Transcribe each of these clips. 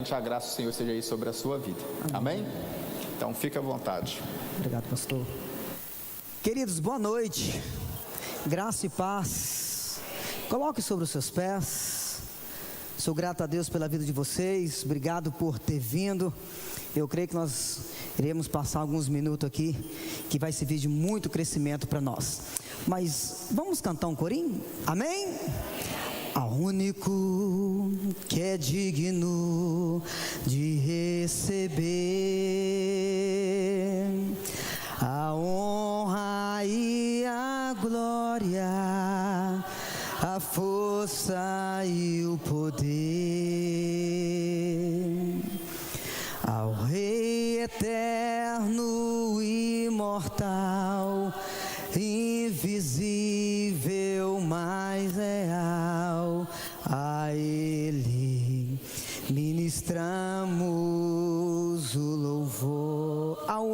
A graça do Senhor seja aí sobre a sua vida. Amém? Então fique à vontade. Obrigado, pastor. Queridos, boa noite. Graça e paz. Coloque sobre os seus pés. Sou grato a Deus pela vida de vocês. Obrigado por ter vindo. Eu creio que nós iremos passar alguns minutos aqui que vai servir de muito crescimento para nós. Mas vamos cantar um corinho? Amém? Ao único que é digno de receber a honra e a glória, a força e o poder, ao Rei eterno e imortal, invisível, mas real, a Ele ministramos o louvor. Ao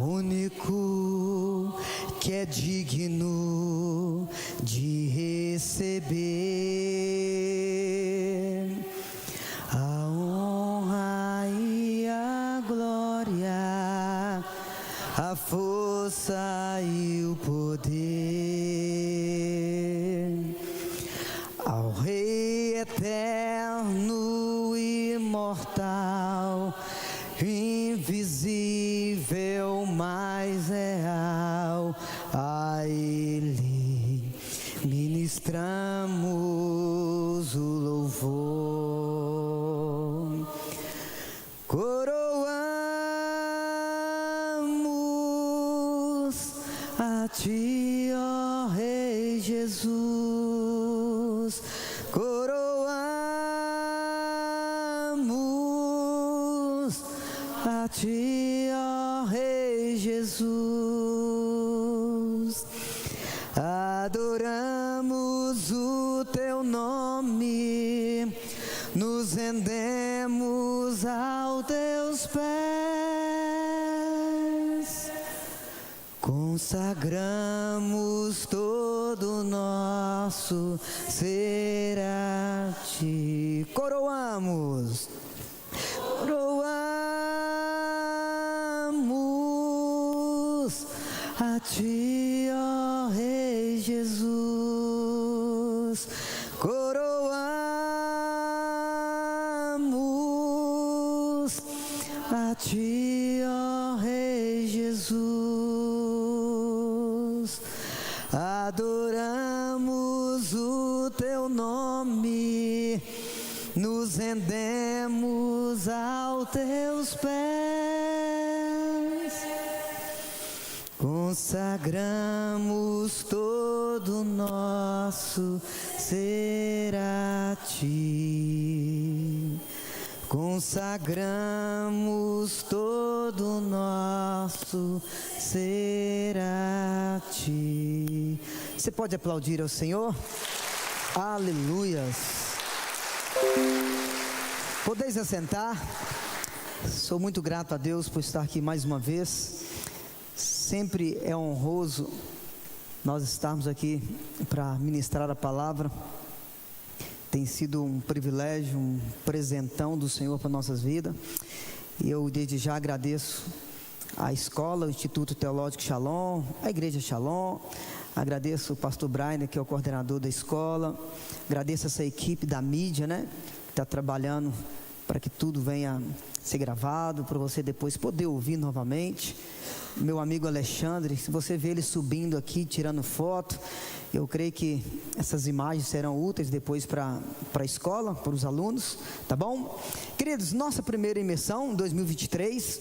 único que é digno de receber a honra e a glória, a força e o poder, ao Rei eterno e imortal, invisível, mas real, a Ele ministramos o louvor. Coroamos a Ti, ó Rei Jesus. Coroamos a Ti, ó Rei Jesus. Adoramos o Teu nome, nos rendemos aos Teus pés, consagramos todo o nosso ser a Ti. Coroamos a Ti, ó Rei Jesus. Coroamos a Ti, ó Rei Jesus. Adoramos o Teu nome, nos rendemos aos Teus pés, consagramos todo o nosso ser a Ti. Consagramos todo o nosso ser a Ti. Você pode aplaudir ao Senhor? Aleluias. Podeis assentar. Sou muito grato a Deus por estar aqui mais uma vez. Sempre é honroso nós estarmos aqui para ministrar a palavra. Tem sido um privilégio, um presentão do Senhor para nossas vidas. E eu desde já agradeço a escola, o Instituto Teológico Shalom, a Igreja Shalom. Agradeço o pastor Brian, que é o coordenador da escola. Agradeço essa equipe da mídia, né, que está trabalhando para que tudo venha ser gravado, para você depois poder ouvir novamente. Meu amigo Alexandre, se você vê ele subindo aqui, tirando foto, eu creio que essas imagens serão úteis depois para a escola, para os alunos, tá bom? Queridos, nossa primeira imersão, 2023,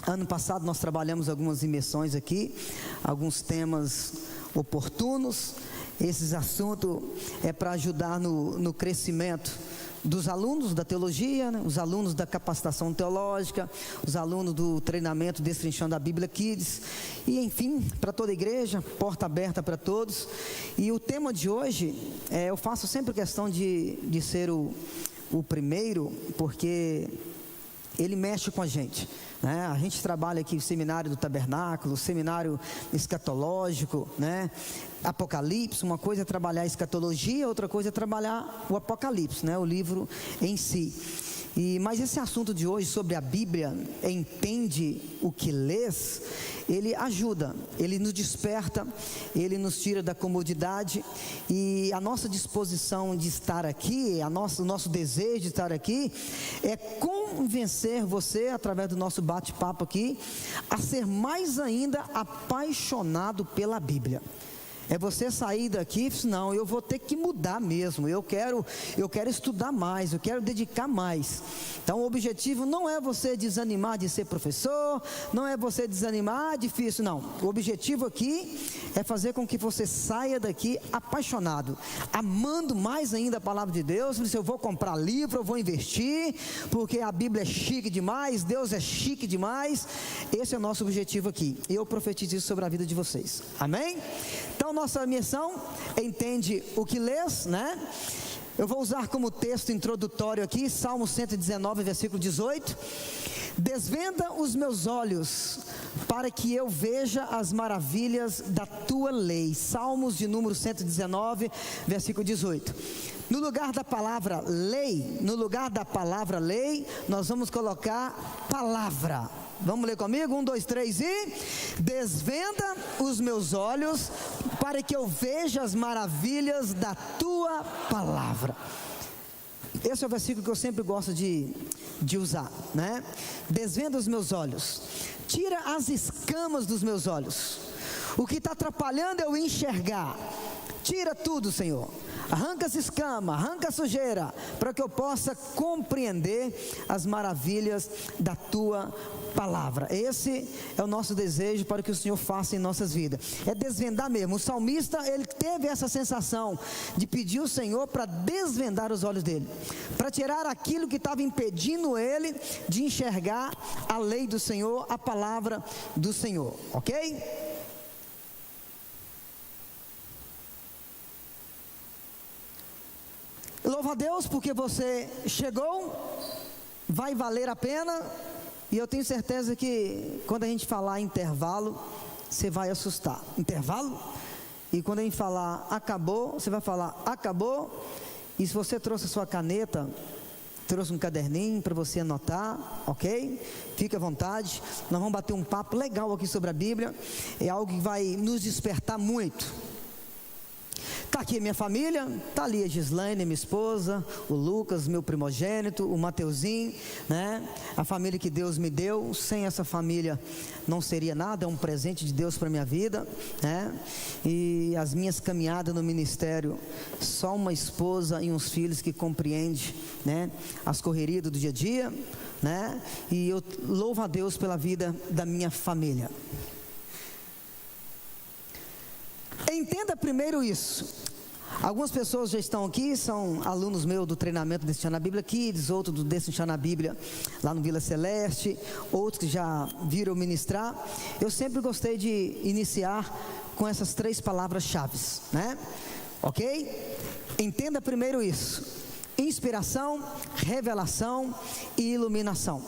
ano passado nós trabalhamos algumas imersões aqui, alguns temas oportunos. Esses assuntos é para ajudar no crescimento dos alunos da teologia, né? Os alunos da capacitação teológica, os alunos do treinamento Destrinchando a Bíblia Kids, e enfim, para toda a igreja, porta aberta para todos. E o tema de hoje, eu faço sempre questão de ser o primeiro, porque ele mexe com a gente, né? A gente trabalha aqui o seminário do tabernáculo, o seminário escatológico, né? Apocalipse, uma coisa é trabalhar a escatologia, outra coisa é trabalhar o Apocalipse, né? O livro em si. Mas esse assunto de hoje sobre a Bíblia, entende o que lês, ele ajuda, ele nos desperta, ele nos tira da comodidade, e a nossa disposição de estar aqui, o nosso desejo de estar aqui, é convencer você, através do nosso bate-papo aqui, a ser mais ainda apaixonado pela Bíblia. É você sair daqui e dizer, não, eu vou ter que mudar mesmo, eu quero estudar mais, eu quero dedicar mais. Então o objetivo não é você desanimar de ser professor, não é você desanimar, difícil, não. O objetivo aqui é fazer com que você saia daqui apaixonado, amando mais ainda a palavra de Deus. Eu vou comprar livro, eu vou investir, porque a Bíblia é chique demais, Deus é chique demais. Esse é o nosso objetivo aqui, e eu profetizo isso sobre a vida de vocês, amém? Então nossa missão, entende o que lês, né? Eu vou usar como texto introdutório aqui, Salmo 119, versículo 18. Desvenda os meus olhos, para que eu veja as maravilhas da tua lei. Salmos de número 119, versículo 18. No lugar da palavra lei, nós vamos colocar palavra. Vamos ler comigo? 1, 2, 3 e... Desvenda os meus olhos, para que eu veja as maravilhas da tua palavra. Esse é o versículo que eu sempre gosto de usar, né? Desvenda os meus olhos, tira as escamas dos meus olhos. O que está atrapalhando é eu enxergar. Tira tudo, Senhor. Arranca as escamas, arranca a sujeira, para que eu possa compreender as maravilhas da tua palavra. Esse é o nosso desejo para que o Senhor faça em nossas vidas. É desvendar mesmo. O salmista, ele teve essa sensação de pedir ao Senhor para desvendar os olhos dele, para tirar aquilo que estava impedindo ele de enxergar a lei do Senhor, a palavra do Senhor, ok? Louva a Deus porque você chegou, vai valer a pena, e eu tenho certeza que quando a gente falar intervalo, você vai assustar. Intervalo? E quando a gente falar acabou, você vai falar acabou, e se você trouxe a sua caneta, trouxe um caderninho para você anotar, ok? Fique à vontade, nós vamos bater um papo legal aqui sobre a Bíblia, é algo que vai nos despertar muito. Está aqui a minha família, está ali a Gislaine, minha esposa, o Lucas, meu primogênito, o Mateuzinho, né? A família que Deus me deu. Sem essa família não seria nada, é um presente de Deus para a minha vida, né? E as minhas caminhadas no ministério, só uma esposa e uns filhos que compreendem, né? As correrias do dia a dia, né? E eu louvo a Deus pela vida da minha família. Entenda primeiro isso. Algumas pessoas já estão aqui, são alunos meus do treinamento Destino na Bíblia Kids, outros do Destino na Bíblia lá no Vila Celeste, outros que já viram ministrar. Eu sempre gostei de iniciar com essas 3 palavras-chave, né? Ok? Entenda primeiro isso: inspiração, revelação e iluminação.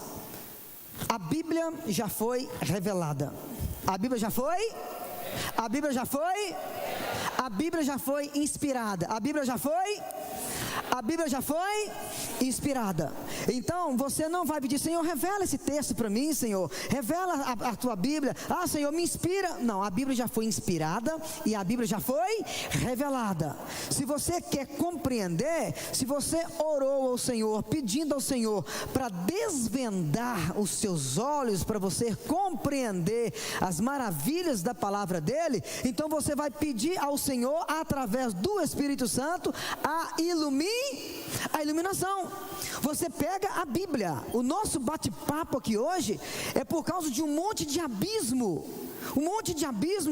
A Bíblia já foi revelada. A Bíblia já foi? A Bíblia já foi? A Bíblia já foi inspirada. A Bíblia já foi? A Bíblia já foi inspirada. Então você não vai pedir, Senhor, revela esse texto para mim, Senhor, revela a tua Bíblia. Ah, Senhor, me inspira. Não, a Bíblia já foi inspirada e a Bíblia já foi revelada. Se você quer compreender, se você orou ao Senhor, pedindo ao Senhor para desvendar os seus olhos, para você compreender as maravilhas da palavra dele, então você vai pedir ao Senhor, através do Espírito Santo, a iluminação. Você pega a Bíblia. O nosso bate-papo aqui hoje é por causa de um monte de abismo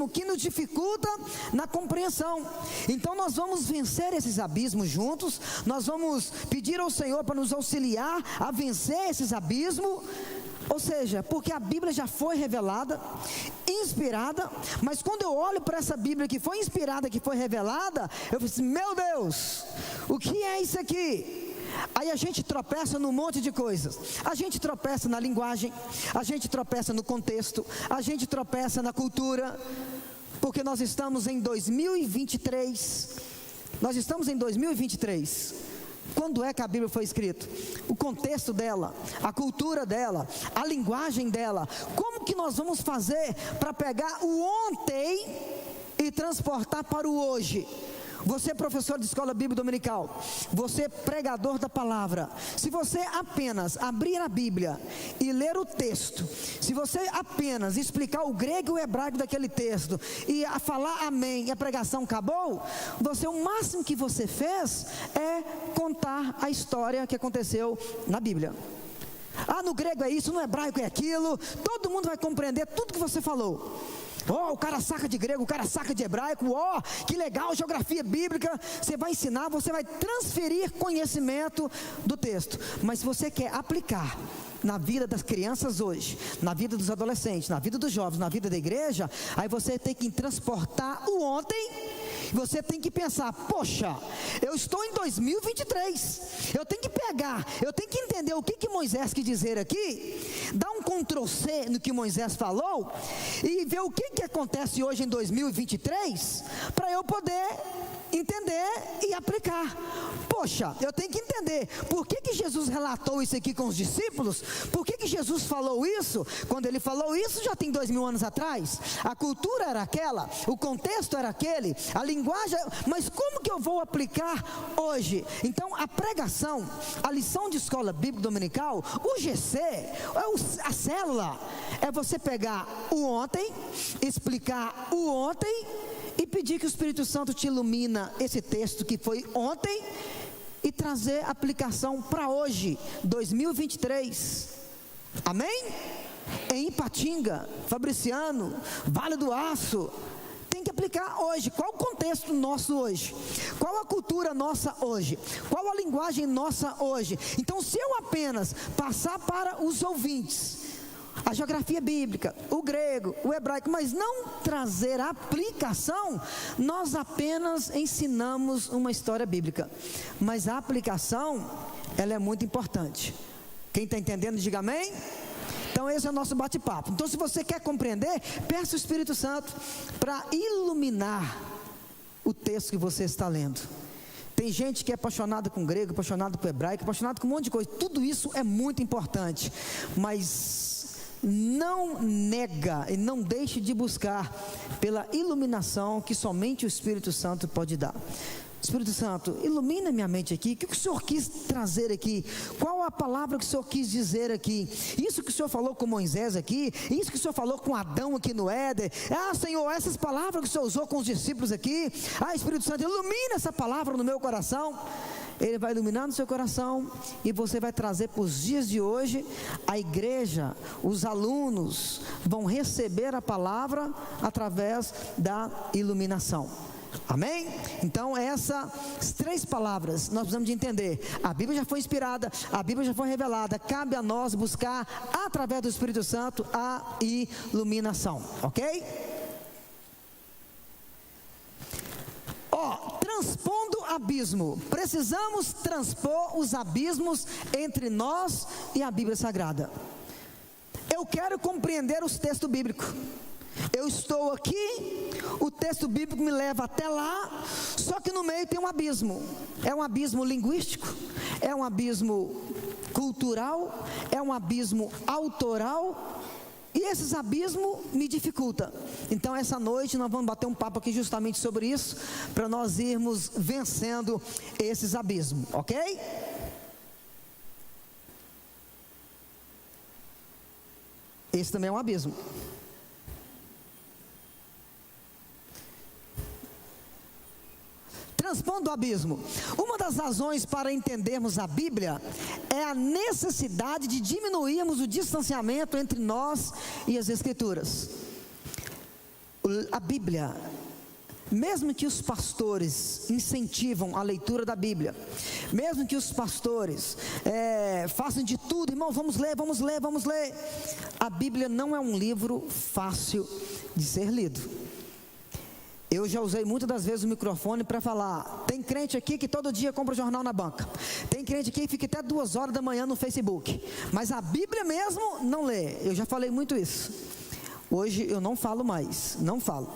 que nos dificulta na compreensão. Então nós vamos vencer esses abismos juntos. Nós vamos pedir ao Senhor para nos auxiliar a vencer esses abismos. Ou seja, porque a Bíblia já foi revelada, inspirada, mas quando eu olho para essa Bíblia que foi inspirada, que foi revelada, eu falo assim, meu Deus, o que é isso aqui? Aí a gente tropeça num monte de coisas. A gente tropeça na linguagem, a gente tropeça no contexto, a gente tropeça na cultura, porque nós estamos em 2023. Nós estamos em 2023. Quando é que a Bíblia foi escrita? O contexto dela, a cultura dela, a linguagem dela. Como que nós vamos fazer para pegar o ontem e transportar para o hoje? Você é professor de escola bíblica dominical, você é pregador da palavra. Se você apenas abrir a Bíblia e ler o texto, se você apenas explicar o grego e o hebraico daquele texto e a falar amém e a pregação acabou, o máximo que você fez é contar a história que aconteceu na Bíblia. Ah, no grego é isso, no hebraico é aquilo, todo mundo vai compreender tudo que você falou. Oh, o cara saca de grego, o cara saca de hebraico, oh, que legal, geografia bíblica. Você vai ensinar, você vai transferir conhecimento do texto. Mas se você quer aplicar na vida das crianças hoje, na vida dos adolescentes, na vida dos jovens, na vida da igreja, aí você tem que transportar o ontem. Você tem que pensar, poxa, eu estou em 2023, eu tenho que pegar, eu tenho que entender o que Moisés quis dizer aqui, dar um Ctrl+C no que Moisés falou, e ver o que acontece hoje em 2023, para eu poder entender e aplicar. Poxa, eu tenho que entender, por que Jesus relatou isso aqui com os discípulos? Por que Jesus falou isso? Quando ele falou isso já tem 2000 anos atrás, a cultura era aquela, o contexto era aquele, a linguagem, mas como que eu vou aplicar hoje? Então a pregação, a lição de escola bíblica dominical, o GC, a célula, é você pegar o ontem, explicar o ontem e pedir que o Espírito Santo te ilumina esse texto que foi ontem e trazer aplicação para hoje, 2023, amém? Em Ipatinga, Fabriciano, Vale do Aço, tem que aplicar hoje. Qual o contexto nosso hoje? Qual a cultura nossa hoje? Qual a linguagem nossa hoje? Então, se eu apenas passar para os ouvintes a geografia bíblica, o grego, o hebraico, mas não trazer a aplicação, nós apenas ensinamos uma história bíblica, mas a aplicação, ela é muito importante. Quem está entendendo, diga amém. Então esse é o nosso bate-papo. Então se você quer compreender, peça o Espírito Santo para iluminar o texto que você está lendo. Tem gente que é apaixonada com grego, apaixonada com hebraico, apaixonada com um monte de coisa. Tudo isso é muito importante, mas não nega e não deixe de buscar pela iluminação que somente o Espírito Santo pode dar. Espírito Santo, ilumina minha mente aqui. O que o Senhor quis trazer aqui? Qual a palavra que o Senhor quis dizer aqui? Isso que o Senhor falou com Moisés aqui, isso que o Senhor falou com Adão aqui no Éden. Ah, Senhor, essas palavras que o Senhor usou com os discípulos aqui. Ah, Espírito Santo, ilumina essa palavra no meu coração. Ele vai iluminar no seu coração e você vai trazer para os dias de hoje. A igreja, os alunos vão receber a palavra através da iluminação. Amém? Então essas 3 palavras nós precisamos de entender. A Bíblia já foi inspirada, a Bíblia já foi revelada. Cabe a nós buscar através do Espírito Santo a iluminação, ok? Transpondo abismo. Precisamos transpor os abismos entre nós e a Bíblia Sagrada. Eu quero compreender os textos bíblicos. Eu estou aqui, o texto bíblico me leva até lá, só que no meio tem um abismo. É um abismo linguístico, é um abismo cultural, é um abismo autoral, e esses abismos me dificultam. Então essa noite nós vamos bater um papo aqui justamente sobre isso, para nós irmos vencendo esses abismos, ok? Esse também é um abismo. Transpondo o abismo. Uma das razões para entendermos a Bíblia é a necessidade de diminuirmos o distanciamento entre nós e as Escrituras. A Bíblia, mesmo que os pastores incentivam a leitura da Bíblia, mesmo que os pastores façam de tudo, irmão, vamos ler, a Bíblia não é um livro fácil de ser lido. Eu já usei muitas das vezes o microfone para falar. Tem crente aqui que todo dia compra jornal na banca. Tem crente aqui que fica até 2 horas da manhã no Facebook. Mas a Bíblia mesmo não lê. Eu já falei muito isso. Hoje eu não falo mais. Não falo.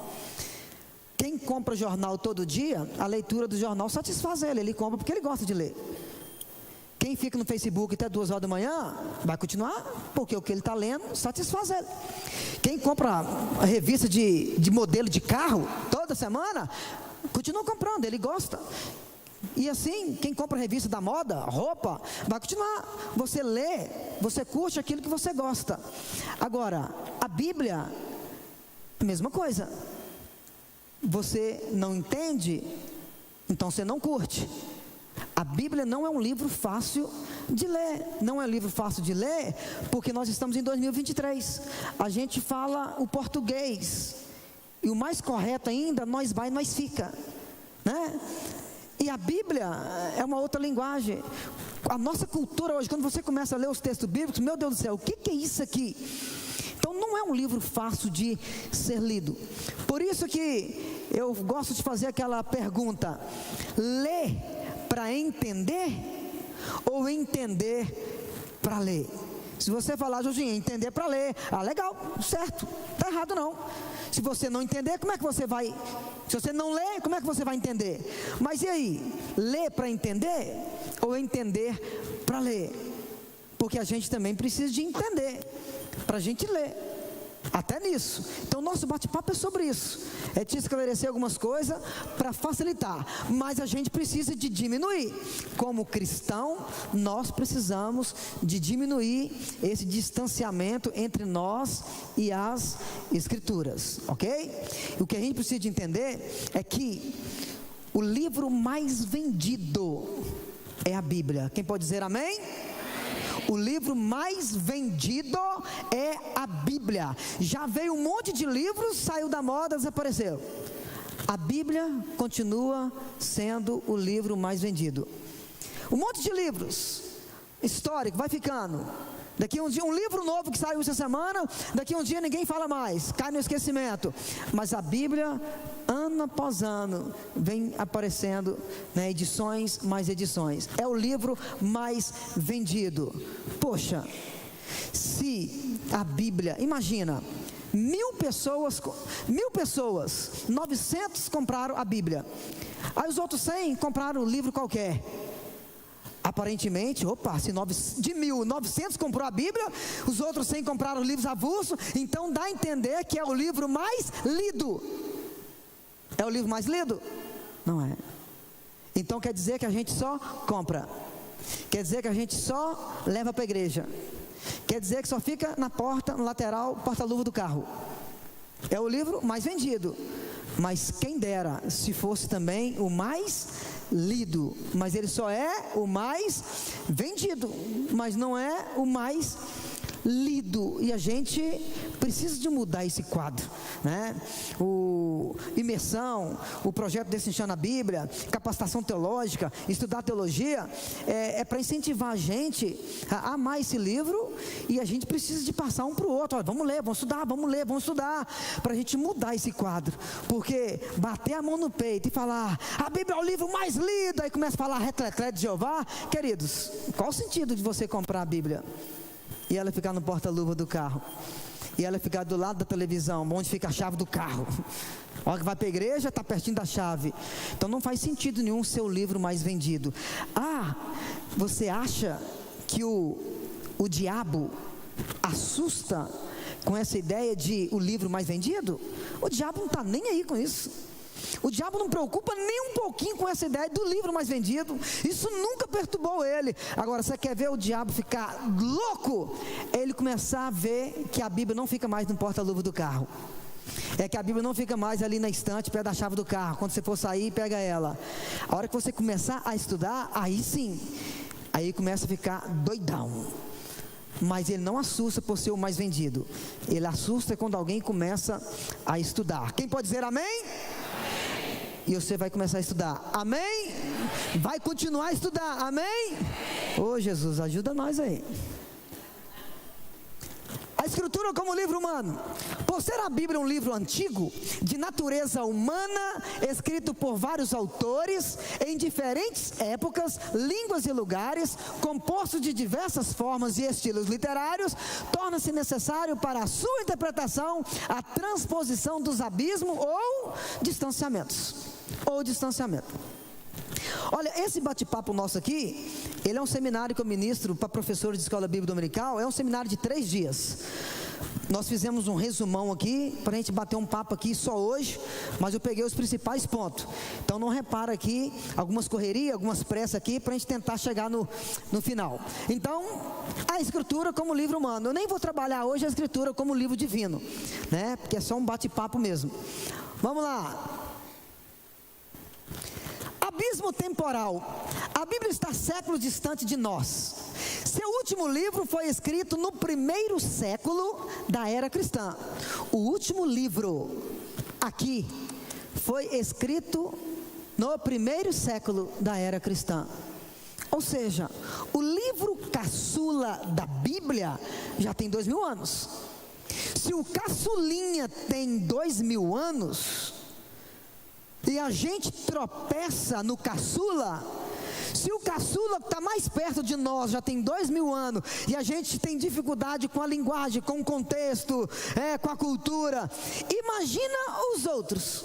Quem compra jornal todo dia, a leitura do jornal satisfaz ele. Ele compra porque ele gosta de ler. Quem fica no Facebook até 2 horas da manhã, vai continuar, porque o que ele está lendo satisfaz ele. Quem compra a revista de modelo de carro, toda semana, continua comprando, ele gosta. E assim, quem compra a revista da moda, roupa, vai continuar. Você lê, você curte aquilo que você gosta. Agora, a Bíblia, a mesma coisa. Você não entende, então você não curte. A Bíblia não é um livro fácil de ler. Não é um livro fácil de ler, porque nós estamos em 2023. A gente fala o português. E o mais correto ainda, nós vai, nós fica. Né? E a Bíblia é uma outra linguagem. A nossa cultura hoje, quando você começa a ler os textos bíblicos, meu Deus do céu, o que é isso aqui? Então não é um livro fácil de ser lido. Por isso que eu gosto de fazer aquela pergunta: ler para entender ou entender para ler? Se você falar, Jorginho, entender para ler, legal, certo, está errado não. Se você não entender, como é que você vai? Se você não ler, como é que você vai entender? Mas e aí, ler para entender ou entender para ler? Porque a gente também precisa de entender para a gente ler, até nisso. Então nosso bate-papo é sobre isso, é te esclarecer algumas coisas para facilitar, mas a gente precisa de diminuir. Como cristão, nós precisamos de diminuir esse distanciamento entre nós e as Escrituras, ok? O que a gente precisa de entender é que o livro mais vendido é a Bíblia. Quem pode dizer amém? O livro mais vendido é a Bíblia. Já veio um monte de livros, saiu da moda, desapareceu. A Bíblia continua sendo o livro mais vendido. Um monte de livros históricos vai ficando. Daqui um dia, um livro novo que saiu essa semana, daqui um dia ninguém fala mais, cai no esquecimento. Mas a Bíblia, ano após ano, vem aparecendo, né, edições mais edições. É o livro mais vendido. Poxa, se a Bíblia, imagina, 1000 pessoas, 900 compraram a Bíblia. Aí os outros 100 compraram um livro qualquer. Aparentemente, se de 1.000, 900 comprou a Bíblia, os outros 100 compraram livros avulsos, então dá a entender que é o livro mais lido. É o livro mais lido? Não é. Então quer dizer que a gente só compra, quer dizer que a gente só leva para a igreja, quer dizer que só fica na porta, no lateral, porta-luva do carro. É o livro mais vendido, mas quem dera se fosse também o mais lido. Mas ele só é o mais vendido, mas não é o mais lido. E a gente precisa de mudar esse quadro, né? Imersão, o projeto Destrinchando a Bíblia, capacitação teológica, estudar teologia, é para incentivar a gente a amar esse livro. E a gente precisa de passar um para o outro. Olha, vamos ler, vamos estudar, vamos ler, vamos estudar, para a gente mudar esse quadro. Porque bater a mão no peito e falar, a Bíblia é o livro mais lido, aí começa a falar retrete de Jeová, queridos, qual o sentido de você comprar a Bíblia e ela ficar no porta-luva do carro, e ela ficar do lado da televisão, onde fica a chave do carro? A hora que vai para a igreja, está pertinho da chave. Então não faz sentido nenhum ser o livro mais vendido. Você acha que o diabo assusta com essa ideia de o livro mais vendido? O diabo não está nem aí com isso. O diabo não preocupa nem um pouquinho com essa ideia do livro mais vendido. Isso nunca perturbou ele. Agora, você quer ver o diabo ficar louco? É ele começar a ver que a Bíblia não fica mais no porta-luva do carro. É que a Bíblia não fica mais ali na estante, perto da chave do carro. Quando você for sair, pega ela. A hora que você começar a estudar, aí sim, aí começa a ficar doidão. Mas ele não assusta por ser o mais vendido. Ele assusta quando alguém começa a estudar. Quem pode dizer amém? E você vai começar a estudar, amém? Vai continuar a estudar, amém? Ô Jesus, ajuda nós aí. A Escritura como livro humano. Por ser a Bíblia um livro antigo, de natureza humana, escrito por vários autores, em diferentes épocas, línguas e lugares, composto de diversas formas e estilos literários, torna-se necessário para a sua interpretação a transposição dos abismos ou distanciamentos. Olha, esse bate-papo nosso aqui, ele é um seminário que eu ministro para professores de escola bíblica dominical, é um seminário de 3 dias. Nós fizemos um resumão aqui, para a gente bater um papo aqui só hoje, mas eu peguei os principais pontos. Então não repara aqui, algumas correrias, algumas pressas aqui, para a gente tentar chegar no final. Então, a Escritura como livro humano. Eu nem vou trabalhar hoje a Escritura como livro divino, né? Porque é só um bate-papo mesmo. Vamos lá. Abismo temporal. A Bíblia está séculos distante de nós. Seu último livro foi escrito no 1º século da era cristã. O último livro aqui foi escrito no 1º século da era cristã. Ou seja, o livro caçula da Bíblia já tem 2000 anos. Se o caçulinha tem 2000 anos... e a gente tropeça no caçula, se o caçula que está mais perto de nós já tem 2000 anos, e a gente tem dificuldade com a linguagem, com o contexto, com a cultura, imagina os outros,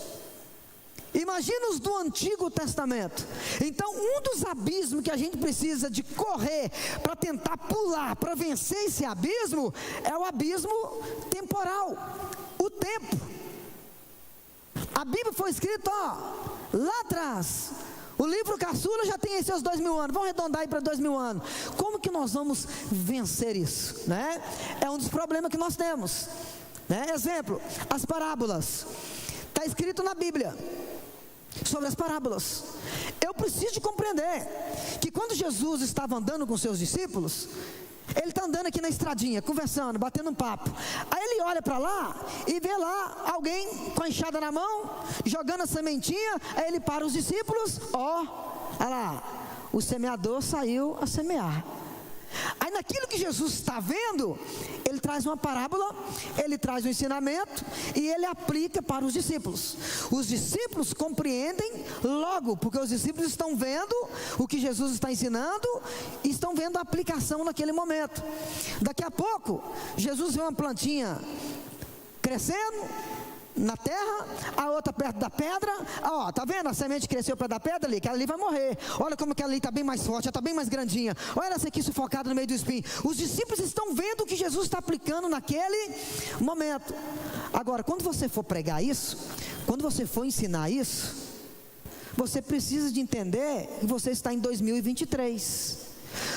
imagina os do Antigo Testamento. Então um dos abismos que a gente precisa de correr, para tentar pular, para vencer esse abismo, é o abismo temporal, o tempo. A Bíblia foi escrita, lá atrás. O livro caçula já tem seus 2000 anos. Vamos arredondar aí para 2000 anos. Como que nós vamos vencer isso, né? É um dos problemas que nós temos, né? Exemplo, as parábolas. Está escrito na Bíblia sobre as parábolas. Eu preciso de compreender que quando Jesus estava andando com seus discípulos, ele está andando aqui na estradinha, conversando, batendo um papo. Aí ele olha para lá e vê lá alguém com a enxada na mão, jogando a sementinha. Aí ele para os discípulos, olha lá, o semeador saiu a semear. Aí naquilo que Jesus está vendo, ele traz uma parábola, ele traz um ensinamento e ele aplica para os discípulos. Os discípulos compreendem logo, porque os discípulos estão vendo o que Jesus está ensinando e estão vendo a aplicação naquele momento. Daqui a pouco, Jesus vê uma plantinha crescendo na terra, a outra perto da pedra. Tá vendo? A semente cresceu perto da pedra ali, aquela ali vai morrer. Olha como aquela ali está bem mais forte, ela está bem mais grandinha. Olha essa aqui sufocada no meio do espinho. Os discípulos estão vendo o que Jesus está aplicando naquele momento. Agora, quando você for pregar isso, quando você for ensinar isso, você precisa de entender que você está em 2023.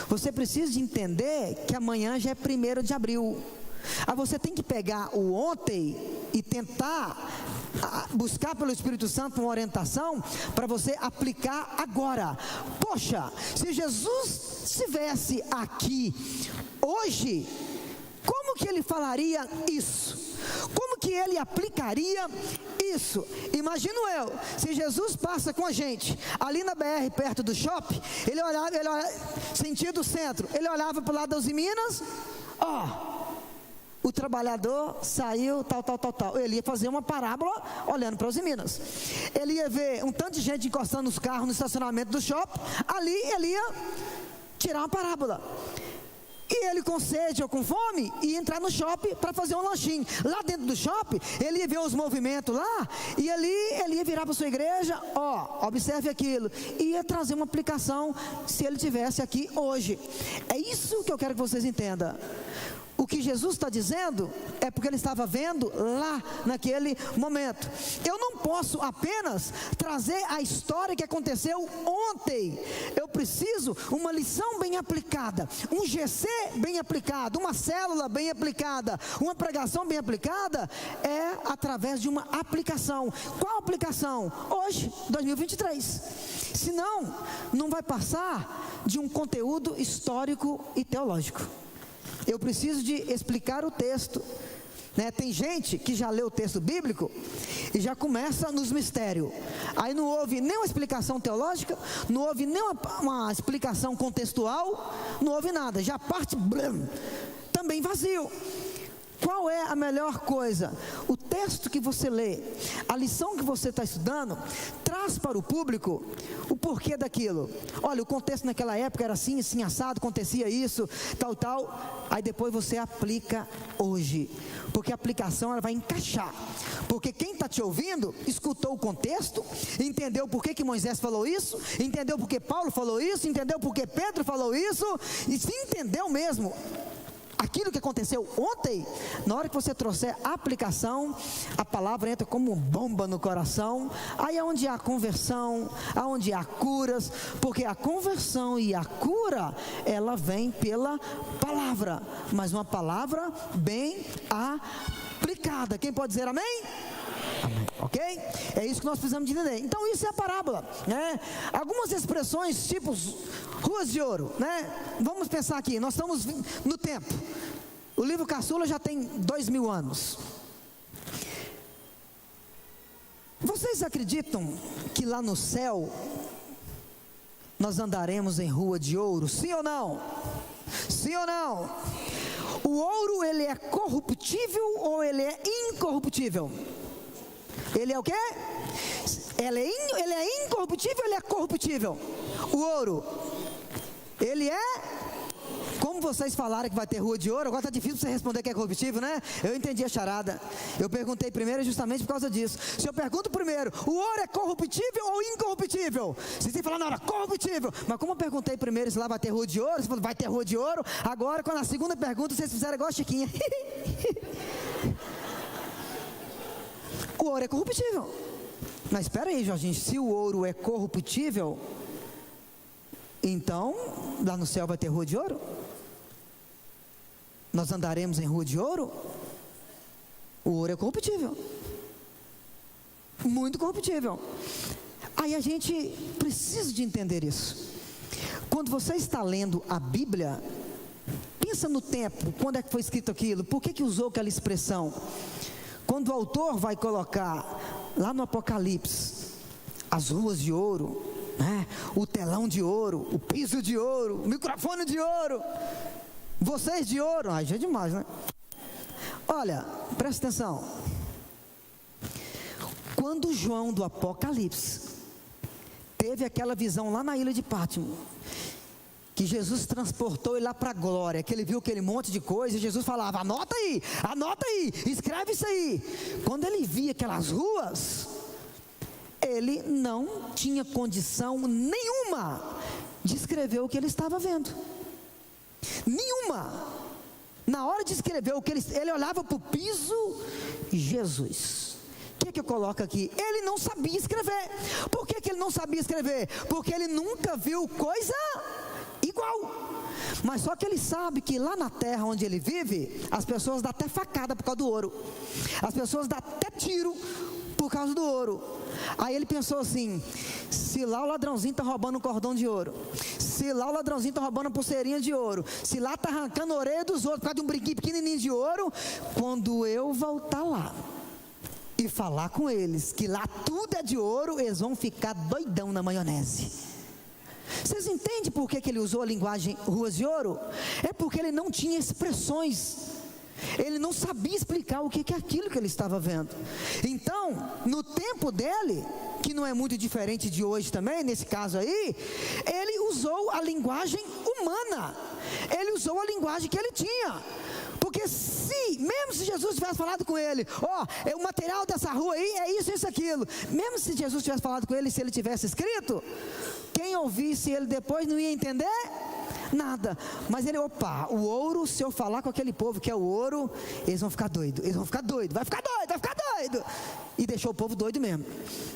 Você precisa de entender que amanhã já é 1º de abril. Aí você tem que pegar o ontem e tentar buscar pelo Espírito Santo uma orientação para você aplicar agora. Poxa, se Jesus estivesse aqui hoje, como que ele falaria isso? Como que ele aplicaria isso? Imagino eu, se Jesus passa com a gente ali na BR perto do shopping, ele olhava sentido centro, ele olhava para o lado das Minas, o trabalhador saiu, tal. Ele ia fazer uma parábola olhando para os Minas. Ele ia ver um tanto de gente encostando os carros no estacionamento do shopping. Ali ele ia tirar uma parábola. E ele com sede ou com fome ia entrar no shopping para fazer um lanchinho. Lá dentro do shopping, ele ia ver os movimentos lá. E ali ele ia virar para a sua igreja. Observe aquilo. E ia trazer uma aplicação se ele tivesse aqui hoje. É isso que eu quero que vocês entendam. O que Jesus está dizendo é porque ele estava vendo lá naquele momento. Eu não posso apenas trazer a história que aconteceu ontem. Eu preciso uma lição bem aplicada, um GC bem aplicado, uma célula bem aplicada, uma pregação bem aplicada, é através de uma aplicação. Qual aplicação? Hoje, 2023. Senão, não vai passar de um conteúdo histórico e teológico. Eu preciso de explicar o texto, né? Tem gente que já lê o texto bíblico e já começa nos mistérios. Aí não houve nenhuma explicação teológica, não houve nenhuma explicação contextual, não houve nada. Já parte também vazio. Qual é a melhor coisa? O texto que você lê, a lição que você está estudando, traz para o público o porquê daquilo. Olha, o contexto naquela época era assim, assim, assado, acontecia isso, tal, tal. Aí depois você aplica hoje, porque a aplicação ela vai encaixar. Porque quem está te ouvindo, escutou o contexto, entendeu por que Moisés falou isso, entendeu por que Paulo falou isso, entendeu por que Pedro falou isso, e se entendeu mesmo aquilo que aconteceu ontem, na hora que você trouxer a aplicação, a palavra entra como bomba no coração. Aí é onde há conversão, aonde há curas, porque a conversão e a cura, ela vem pela palavra, mas uma palavra bem aplicada. Quem pode dizer amém? Amém. Ok? É isso que nós precisamos de entender. Então isso é a parábola, né? Algumas expressões tipo ruas de ouro, né? Vamos pensar aqui, nós estamos no tempo. O livro Caçula já tem 2000 anos. Vocês acreditam que lá no céu nós andaremos em rua de ouro? Sim ou não? Sim ou não? O ouro, ele é corruptível ou ele é incorruptível? Ele é o quê? Ele é incorruptível ou ele é corruptível? O ouro, ele é... Como vocês falaram que vai ter rua de ouro, agora está difícil você responder que é corruptível, né? Eu entendi a charada. Eu perguntei primeiro justamente por causa disso. Se eu pergunto primeiro, o ouro é corruptível ou incorruptível? Vocês têm que falar na hora, corruptível. Mas como eu perguntei primeiro se lá vai ter rua de ouro, você falou, vai ter rua de ouro. Agora, quando a segunda pergunta, vocês fizeram igual a Chiquinha. O ouro é corruptível. Mas espera aí, Jorginho, se o ouro é corruptível, então lá no céu vai ter rua de ouro? Nós andaremos em rua de ouro? O ouro é corruptível, muito corruptível. Aí a gente precisa de entender isso. Quando você está lendo a Bíblia, pensa no tempo, quando é que foi escrito aquilo, por que usou aquela expressão? Quando o autor vai colocar lá no Apocalipse as ruas de ouro, né? O telão de ouro, o piso de ouro, o microfone de ouro, vocês de ouro, ai já é demais, né? Olha, presta atenção. Quando João do Apocalipse teve aquela visão lá na ilha de Pátimo, que Jesus transportou ele lá para a glória, que ele viu aquele monte de coisa, e Jesus falava, anota aí, escreve isso aí. Quando ele via aquelas ruas, ele não tinha condição nenhuma de escrever o que ele estava vendo. Nenhuma. Na hora de escrever o que ele olhava para o piso, Jesus. O que eu coloco aqui? Ele não sabia escrever. Por que ele não sabia escrever? Porque ele nunca viu coisa igual. Mas só que ele sabe que lá na terra onde ele vive, as pessoas dão até facada por causa do ouro. As pessoas dão até tiro por causa do ouro. Aí ele pensou assim, se lá o ladrãozinho está roubando um cordão de ouro, se lá o ladrãozinho está roubando uma pulseirinha de ouro, se lá está arrancando a orelha dos outros por causa de um brinquinho pequenininho de ouro, quando eu voltar lá e falar com eles que lá tudo é de ouro, eles vão ficar doidão na maionese. Vocês entendem por que ele usou a linguagem ruas de ouro? É porque ele não tinha expressões. Ele não sabia explicar o que é aquilo que ele estava vendo. Então, no tempo dele, que não é muito diferente de hoje também, nesse caso aí, ele usou a linguagem humana. Ele usou a linguagem que ele tinha. Porque mesmo se Jesus tivesse falado com ele, o material dessa rua aí é isso, isso, aquilo. Mesmo se Jesus tivesse falado com ele, se ele tivesse escrito, quem ouvisse ele depois não ia entender nada. Mas ele, o ouro, se eu falar com aquele povo que é o ouro, eles vão ficar doidos, vai ficar doido. E deixou o povo doido mesmo.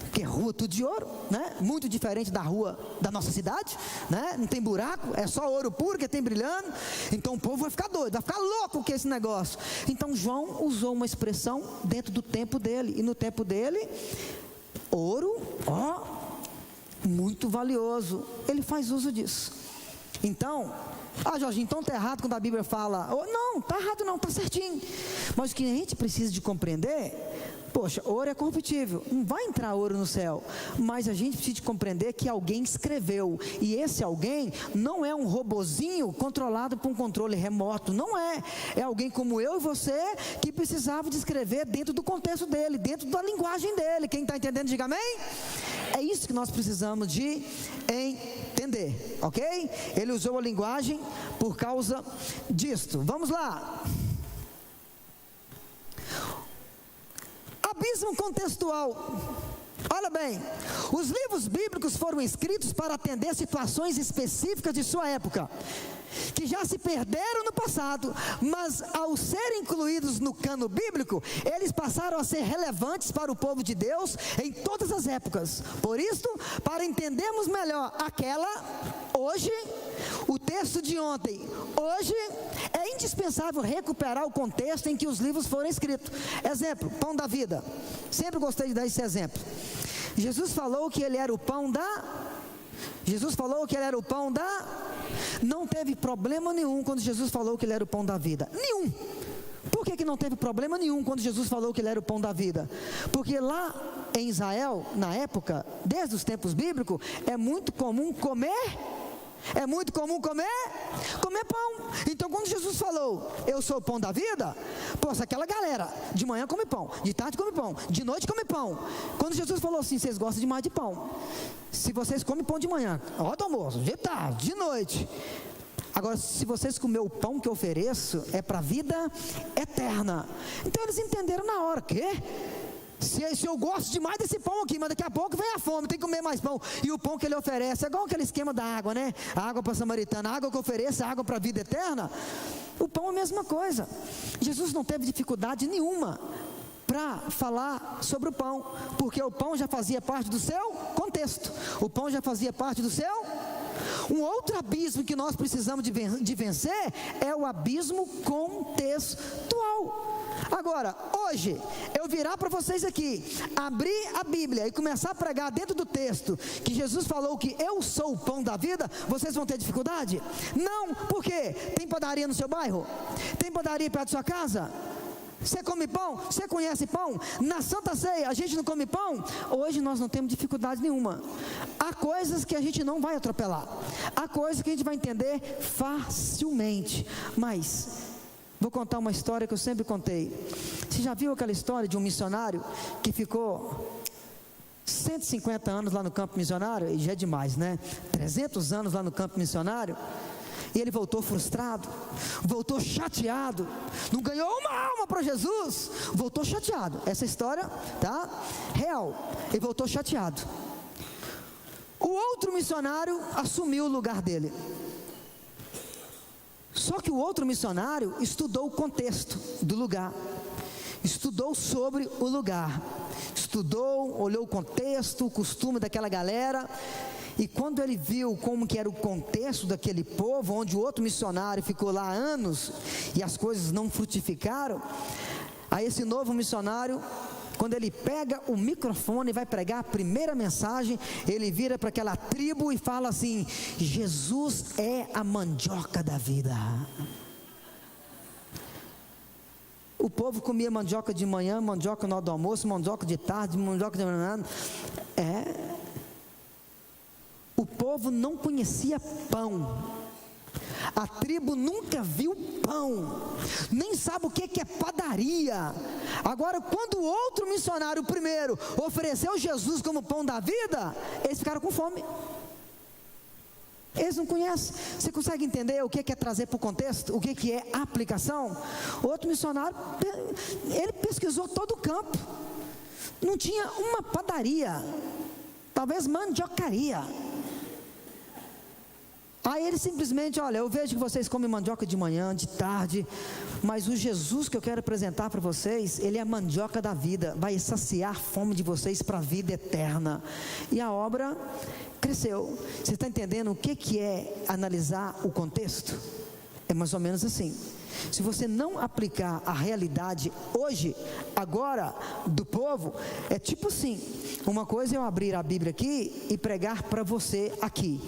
Porque rua tudo de ouro, né? Muito diferente da rua da nossa cidade, né? Não tem buraco, é só ouro puro que tem brilhando. Então o povo vai ficar doido, vai ficar louco com esse negócio. Então João usou uma expressão dentro do tempo dele. E no tempo dele, ouro, muito valioso. Ele faz uso disso. Então, Jorginho, então está errado quando a Bíblia fala, não, está errado não, está certinho. Mas o que a gente precisa de compreender, Poxa, ouro é corruptível, não vai entrar ouro no céu, mas a gente precisa compreender que alguém escreveu, e esse alguém não é um robozinho controlado por um controle remoto, não é alguém como eu e você, que precisava de escrever dentro do contexto dele, dentro da linguagem dele. Quem está entendendo, diga amém. É isso que nós precisamos de entender, ok? Ele usou a linguagem por causa disto. Vamos lá. Abismo contextual. Olha bem, os livros bíblicos foram escritos para atender situações específicas de sua época, que já se perderam no passado, mas ao serem incluídos no cano bíblico, eles passaram a ser relevantes para o povo de Deus em todas as épocas. Por isso, para entendermos melhor hoje, o texto de ontem, hoje, é indispensável recuperar o contexto em que os livros foram escritos. Exemplo, pão da vida. Sempre gostei de dar esse exemplo. Jesus falou que ele era o pão da... Não teve problema nenhum quando Jesus falou que ele era o pão da vida. Nenhum. Por que não teve problema nenhum quando Jesus falou que ele era o pão da vida? Porque lá em Israel, na época, desde os tempos bíblicos, é muito comum comer pão. Então quando Jesus falou, eu sou o pão da vida, poxa, aquela galera, de manhã come pão, de tarde come pão, de noite come pão. Quando Jesus falou assim, vocês gostam demais de pão, se vocês comem pão de manhã, ó do almoço, de tarde, de noite, agora se vocês comer o pão que eu ofereço, é para a vida eterna. Então eles entenderam na hora, quê? Se eu gosto demais desse pão aqui, mas daqui a pouco vem a fome, tem que comer mais pão. E o pão que ele oferece é igual aquele esquema da água, né? A água para a samaritana, a água que oferece, a água para a vida eterna. O pão é a mesma coisa. Jesus não teve dificuldade nenhuma para falar sobre o pão, porque o pão já fazia parte do seu contexto. O pão já fazia parte do seu... Um outro abismo que nós precisamos de vencer é o abismo contextual. Agora, hoje, eu virar para vocês aqui, abrir a Bíblia e começar a pregar dentro do texto, que Jesus falou que eu sou o pão da vida, vocês vão ter dificuldade? Não, por quê? Tem padaria no seu bairro? Tem padaria perto da sua casa? Você come pão? Você conhece pão? Na Santa Ceia, a gente não come pão? Hoje nós não temos dificuldade nenhuma. Há coisas que a gente não vai atropelar. Há coisas que a gente vai entender facilmente. Mas... vou contar uma história que eu sempre contei. Você já viu aquela história de um missionário que ficou 150 anos lá no campo missionário? E já é demais, né? 300 anos lá no campo missionário. E ele voltou frustrado, voltou chateado, não ganhou uma alma para Jesus, voltou chateado. Essa história, tá? Real. Ele voltou chateado. O outro missionário assumiu o lugar dele. Só que o outro missionário estudou o contexto do lugar, estudou sobre o lugar, estudou, olhou o contexto, o costume daquela galera, e quando ele viu como que era o contexto daquele povo, onde o outro missionário ficou lá anos, e as coisas não frutificaram, aí esse novo missionário, quando ele pega o microfone e vai pregar a primeira mensagem, ele vira para aquela tribo e fala assim: Jesus é a mandioca da vida. O povo comia mandioca de manhã, mandioca na hora do almoço, mandioca de tarde, mandioca de manhã. O povo não conhecia pão. A tribo nunca viu pão, nem sabe o que é padaria. Agora, quando o outro missionário, o primeiro, ofereceu Jesus como pão da vida, eles ficaram com fome. Eles não conhecem. Você consegue entender o que é trazer para o contexto? O que é aplicação? O outro missionário, ele pesquisou todo o campo, não tinha uma padaria, talvez mandiocaria. Aí ele simplesmente, olha, eu vejo que vocês comem mandioca de manhã, de tarde, mas o Jesus que eu quero apresentar para vocês, ele é a mandioca da vida, vai saciar a fome de vocês para a vida eterna. E a obra cresceu. Você está entendendo o que é analisar o contexto? É mais ou menos assim. Se você não aplicar a realidade hoje, agora, do povo, é tipo assim, uma coisa é eu abrir a Bíblia aqui e pregar para você aqui.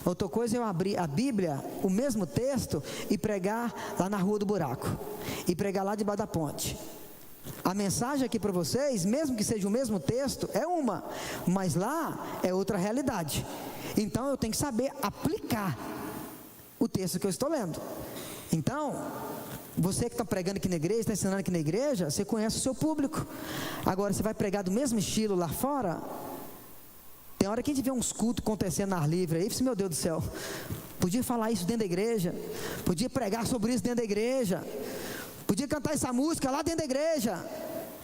Outra coisa é eu abrir a Bíblia, o mesmo texto, e pregar lá na Rua do Buraco, e pregar lá debaixo da ponte. A mensagem aqui para vocês, mesmo que seja o mesmo texto, é uma, mas lá é outra realidade. Então eu tenho que saber aplicar o texto que eu estou lendo. Então, você que está pregando aqui na igreja, está ensinando aqui na igreja, você conhece o seu público. Agora, você vai pregar do mesmo estilo lá fora? Tem hora que a gente vê uns cultos acontecendo na ar livre aí, meu Deus do céu, podia falar isso dentro da igreja, podia pregar sobre isso dentro da igreja, podia cantar essa música lá dentro da igreja,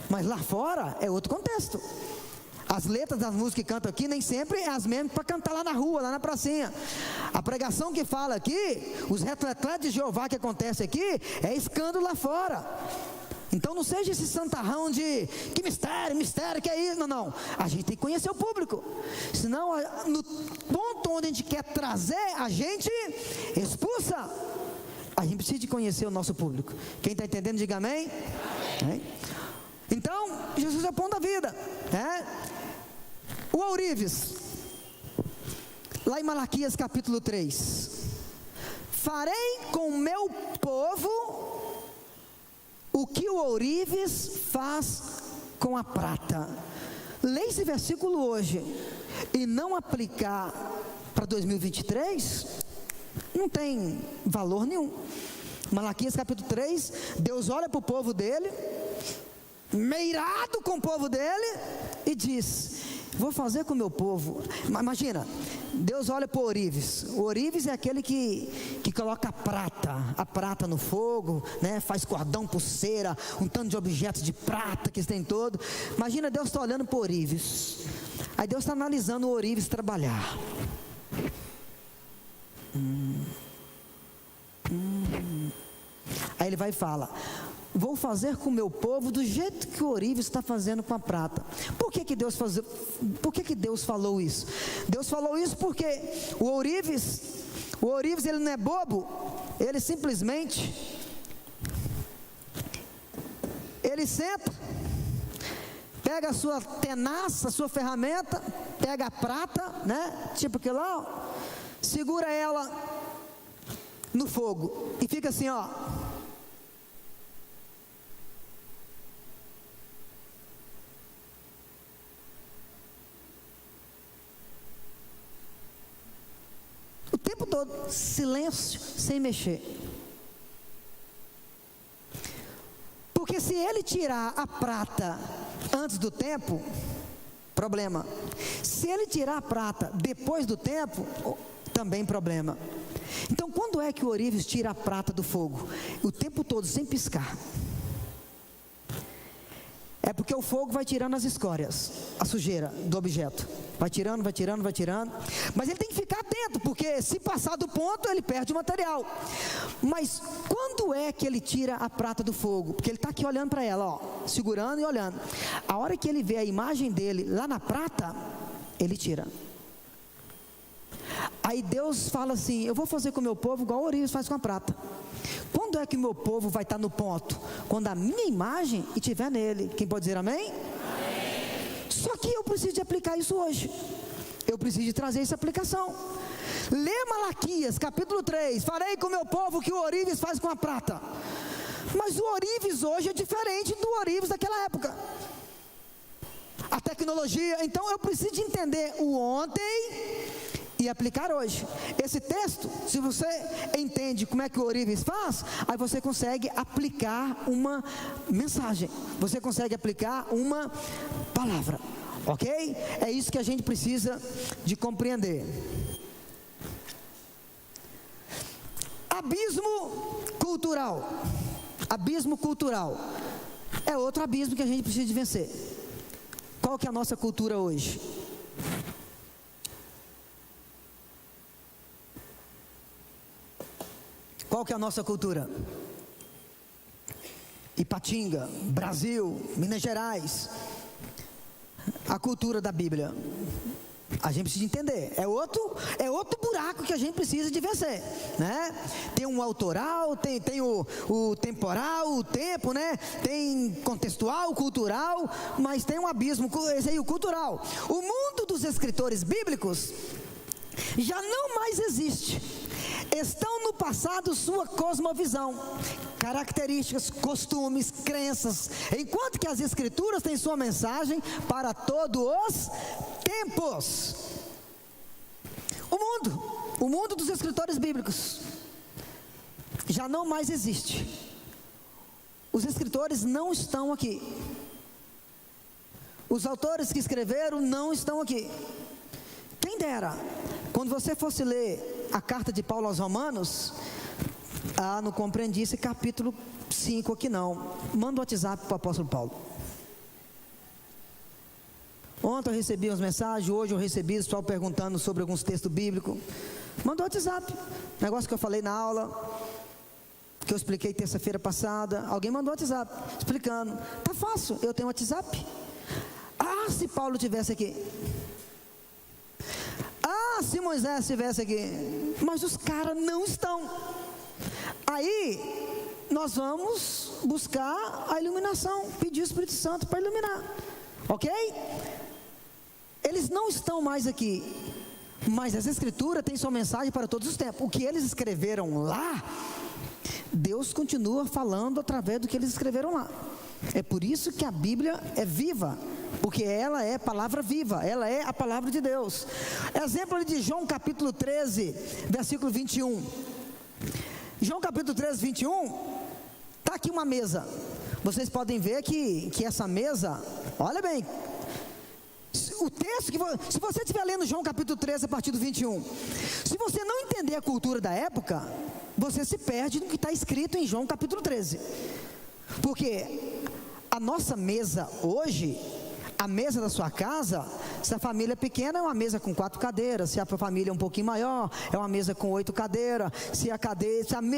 mas lá fora é outro contexto. As letras das músicas que cantam aqui nem sempre é as mesmas para cantar lá na rua, lá na pracinha. A pregação que fala aqui, os retletlés de Jeová que acontece aqui, é escândalo lá fora. Então não seja esse santarrão de que mistério, que é isso. Não, a gente tem que conhecer o público. Senão, no ponto onde a gente quer trazer, a gente expulsa. A gente precisa de conhecer o nosso público. Quem está entendendo, diga amém. Amém. Então, Jesus é o pão da vida, né? O ourives, lá em Malaquias capítulo 3: farei com o meu povo o que o ourives faz com a prata. Leia esse versículo hoje e não aplicar para 2023, não tem valor nenhum. Malaquias capítulo 3, Deus olha para o povo dele, meirado com o povo dele, e diz: vou fazer com o meu povo. Imagina, Deus olha para o ourives. O ourives é aquele que coloca a prata no fogo, né? Faz cordão, pulseira, um tanto de objetos de prata que eles têm todo. Imagina, Deus está olhando para o ourives. Aí Deus está analisando o ourives trabalhar. Aí ele vai e fala: vou fazer com o meu povo do jeito que o ourives está fazendo com a prata. Por que que Deus falou isso? Deus falou isso porque o ourives ele não é bobo. Ele simplesmente, ele senta, pega a sua tenaça, a sua ferramenta, pega a prata, né? Tipo aquilo lá, ó, segura ela no fogo e fica assim, ó. O tempo todo, silêncio, sem mexer. Porque se ele tirar a prata antes do tempo, problema. Se ele tirar a prata depois do tempo, também problema. Então, quando é que o ourives tira a prata do fogo? O tempo todo, sem piscar. É porque o fogo vai tirando as escórias, a sujeira do objeto. Vai tirando. Mas ele tem que ficar atento, porque se passar do ponto, ele perde o material. Mas quando é que ele tira a prata do fogo? Porque ele está aqui olhando para ela, ó, segurando e olhando. A hora que ele vê a imagem dele lá na prata, ele tira. Aí Deus fala assim: eu vou fazer com o meu povo igual o ourives faz com a prata. Quando é que o meu povo vai estar no ponto? Quando a minha imagem estiver nele. Quem pode dizer amém? Amém. Só que eu preciso de aplicar isso hoje. Eu preciso de trazer essa aplicação. Lê Malaquias capítulo 3: farei com o meu povo o que o ourives faz com a prata. Mas o ourives hoje é diferente do ourives daquela época. A tecnologia. Então eu preciso de entender o ontem e aplicar hoje. Esse texto, se você entende como é que o ourives faz, aí você consegue aplicar uma mensagem, você consegue aplicar uma palavra, ok? É isso que a gente precisa de compreender. Abismo cultural. Abismo cultural é outro abismo que a gente precisa de vencer. Qual que é a nossa cultura hoje? Qual que é a nossa cultura? Ipatinga, Brasil, Minas Gerais. A cultura da Bíblia. A gente precisa entender. É outro buraco que a gente precisa de vencer, né? Tem um autoral, tem o temporal, o tempo, né? Tem contextual, cultural, mas tem um abismo, esse aí, o cultural. O mundo dos escritores bíblicos já não mais existe. estão no passado sua cosmovisão, características, costumes, crenças, enquanto que as Escrituras têm sua mensagem para todos os tempos. O mundo dos escritores bíblicos já não mais existe. Os escritores não estão aqui. Os autores que escreveram não estão aqui. Quem dera, quando você fosse ler a carta de Paulo aos Romanos, não compreendi esse capítulo 5 aqui não. Manda o WhatsApp para o apóstolo Paulo. Ontem eu recebi umas mensagens, hoje eu recebi o pessoal perguntando sobre alguns textos bíblicos. Manda o WhatsApp. Negócio que eu falei na aula, que eu expliquei terça-feira passada. Alguém mandou o WhatsApp explicando. Tá fácil, eu tenho WhatsApp. Se Paulo tivesse aqui. Se Moisés estivesse aqui. Mas os caras não estão. Aí nós vamos buscar a iluminação, pedir o Espírito Santo para iluminar, ok? Eles não estão mais aqui, mas as Escrituras têm sua mensagem para todos os tempos. O que eles escreveram lá, Deus continua falando através do que eles escreveram lá. É por isso que a Bíblia é viva, porque ela é palavra viva, ela é a palavra de Deus. Exemplo de João capítulo 13, versículo 21. João capítulo 13, 21, está aqui uma mesa. Vocês podem ver que essa mesa, olha bem, o texto, se você estiver lendo João capítulo 13, a partir do 21, se você não entender a cultura da época, você se perde no que está escrito em João capítulo 13. Porque a nossa mesa hoje, a mesa da sua casa, se a família é pequena, é uma mesa com 4 cadeiras. Se a família é um pouquinho maior, é uma mesa com 8 cadeiras. Se a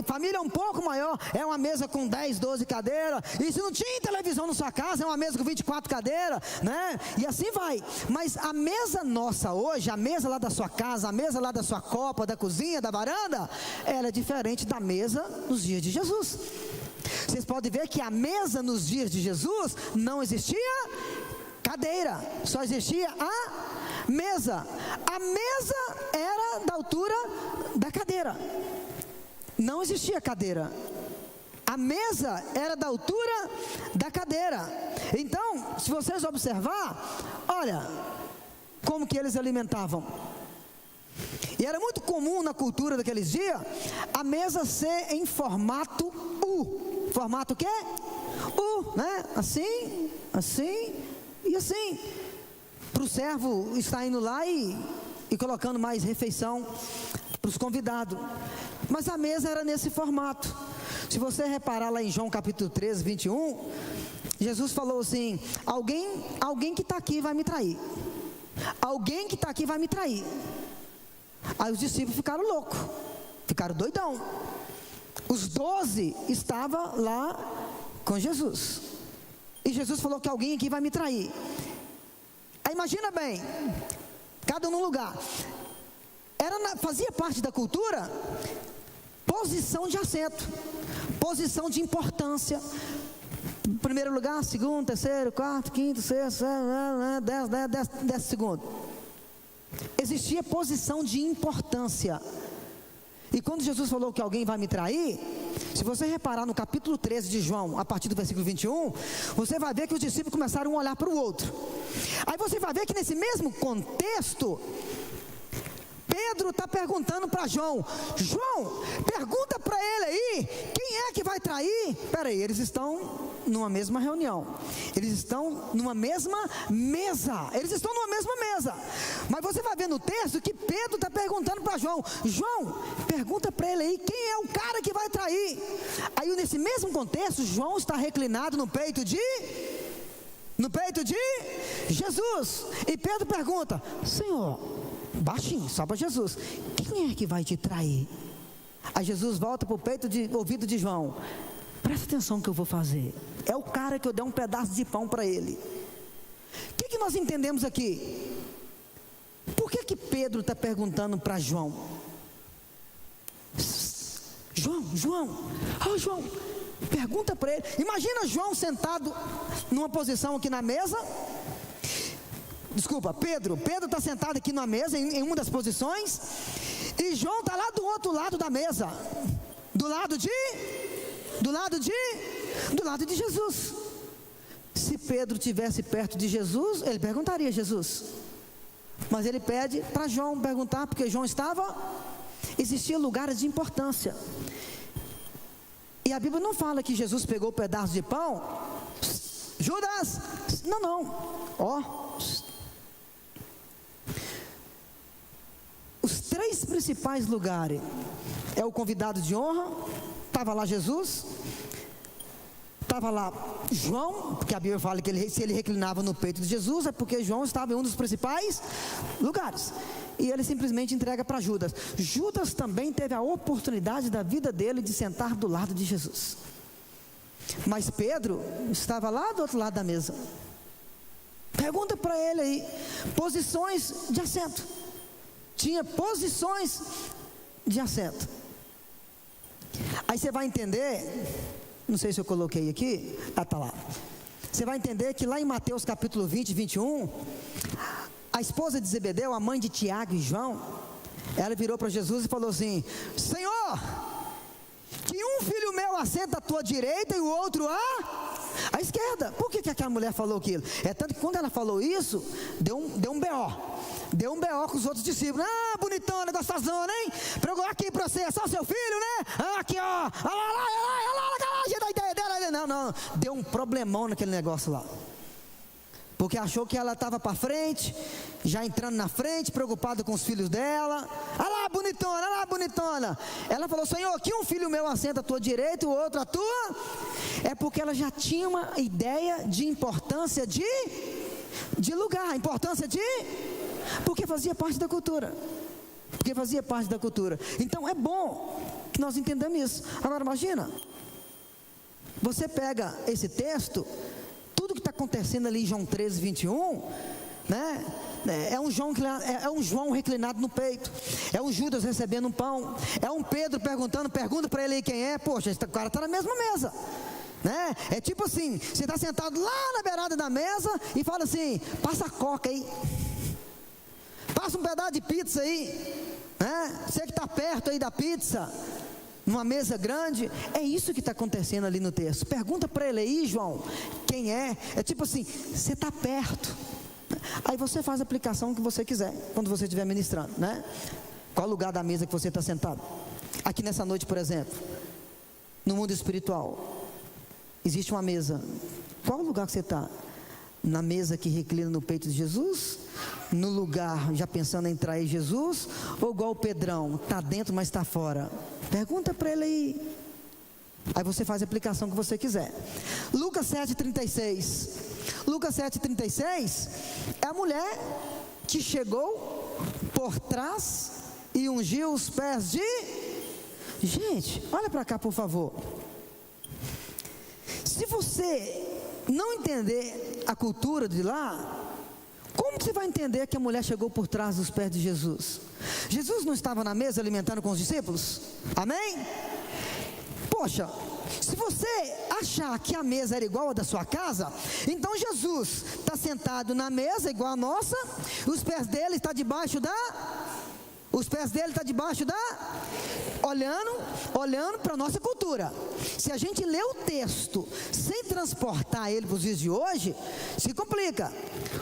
família é um pouco maior, é uma mesa com 10, 12 cadeiras. E se não tinha televisão na sua casa, é uma mesa com 24 cadeiras, né? E assim vai. Mas a mesa nossa hoje, a mesa lá da sua casa, a mesa lá da sua copa, da cozinha, da varanda, ela é diferente da mesa nos dias de Jesus. Vocês podem ver que a mesa nos dias de Jesus não existia cadeira, só existia a mesa. A mesa era da altura da cadeira, não existia cadeira. A mesa era da altura da cadeira. Então, se vocês observar, olha como que eles alimentavam. E era muito comum na cultura daqueles dias a mesa ser em formato U. Formato o quê? U, né? Assim, assim e assim. Para o servo estar indo lá e colocando mais refeição para os convidados. Mas a mesa era nesse formato. Se você reparar lá em João capítulo 13, 21, Jesus falou assim: alguém que está aqui vai me trair. Alguém que está aqui vai me trair. Aí os discípulos ficaram loucos, ficaram doidão. Os 12 estavam lá com Jesus. E Jesus falou que alguém aqui vai me trair. Aí imagina bem, cada um num lugar. Fazia parte da cultura posição de assento, posição de importância. Primeiro lugar, segundo, terceiro, quarto, quinto, sexto, 10º. Existia posição de importância. E quando Jesus falou que alguém vai me trair, se você reparar no capítulo 13 de João, a partir do versículo 21, você vai ver que os discípulos começaram a olhar para o outro. Aí você vai ver que nesse mesmo contexto, Pedro está perguntando para João: João, pergunta para ele aí, quem é que vai trair? Espera aí, eles estão numa mesma reunião, eles estão numa mesma mesa, mas você vai ver no texto que Pedro está perguntando para João: João, pergunta para ele aí, quem é o cara que vai trair? Aí nesse mesmo contexto, João está reclinado no peito de Jesus, e Pedro pergunta: Senhor, baixinho, só para Jesus, quem é que vai te trair? Aí Jesus volta para o ouvido de João: presta atenção no que eu vou fazer, é o cara que eu der um pedaço de pão para ele. O que nós entendemos aqui? Por que Pedro está perguntando para João? João, pergunta para ele. Imagina João sentado numa posição aqui na mesa. Desculpa, Pedro está sentado aqui na mesa, em uma das posições, E João está lá do outro lado da mesa. Do lado de Jesus. Se Pedro estivesse perto de Jesus, ele perguntaria a Jesus. Mas ele pede para João perguntar, porque João existia lugares de importância. E a Bíblia não fala que Jesus pegou um pedaço de pão. Judas, não. Os 3 principais lugares é o convidado de honra. Estava lá Jesus, estava lá João, porque a Bíblia fala que se ele reclinava no peito de Jesus, é porque João estava em um dos principais lugares. E ele simplesmente entrega para Judas. Judas também teve a oportunidade da vida dele de sentar do lado de Jesus. Mas Pedro estava lá do outro lado da mesa. Pergunta para ele aí, posições de assento. Tinha posições de assento. Aí você vai entender, não sei se eu coloquei aqui, está lá. Você vai entender que lá em Mateus capítulo 20, 21, a esposa de Zebedeu, a mãe de Tiago e João, ela virou para Jesus e falou assim: Senhor, que um filho meu assenta à tua direita e o outro à esquerda. Por que aquela mulher falou aquilo? É tanto que quando ela falou isso, deu um B.O. Deu um B.O. com os outros discípulos. Ah, bonitona, gostosona, hein? Pregou aqui para você, é só seu filho, né? Ah, aqui, ó. Olha lá, da ideia dela. Não. Deu um problemão naquele negócio lá. Porque achou que ela estava para frente, já entrando na frente, preocupada com os filhos dela. Olha lá, bonitona. Ela falou: Senhor, que um filho meu assenta à tua direita e o outro à tua. É porque ela já tinha uma ideia de importância de lugar, porque fazia parte da cultura. Então é bom que nós entendamos isso. Agora imagina, você pega esse texto, tudo que está acontecendo ali em João 13, 21, né? É um João reclinado no peito, é um Judas recebendo um pão, é um Pedro pergunta para ele aí quem é. Poxa, esse cara está na mesma mesa, né? É tipo assim, você está sentado lá na beirada da mesa e fala assim: passa a coca aí, passa um pedaço de pizza aí, né? Você que está perto aí da pizza, numa mesa grande. É isso que está acontecendo ali no texto. Pergunta para ele aí, João, quem é? É tipo assim, você está perto. Aí você faz a aplicação que você quiser, quando você estiver ministrando, né? Qual lugar da mesa que você está sentado? Aqui nessa noite, por exemplo, no mundo espiritual, existe uma mesa. Qual lugar que você está? Na mesa que reclina no peito de Jesus? No lugar já pensando em trair Jesus? Ou igual o Pedrão, está dentro mas está fora? Pergunta para ele aí. Aí você faz a aplicação que você quiser. Lucas 7,36. Lucas 7,36 é a mulher que chegou por trás e ungiu os pés de... Gente, olha para cá, por favor. Se você não entender a cultura de lá, como que você vai entender que a mulher chegou por trás dos pés de Jesus? Jesus não estava na mesa alimentando com os discípulos? Amém? Poxa, se você achar que a mesa era igual a da sua casa, então Jesus está sentado na mesa igual a nossa, os pés dele estão debaixo da... olhando para a nossa cultura. Se a gente lê o texto sem transportar ele para os dias de hoje, se complica,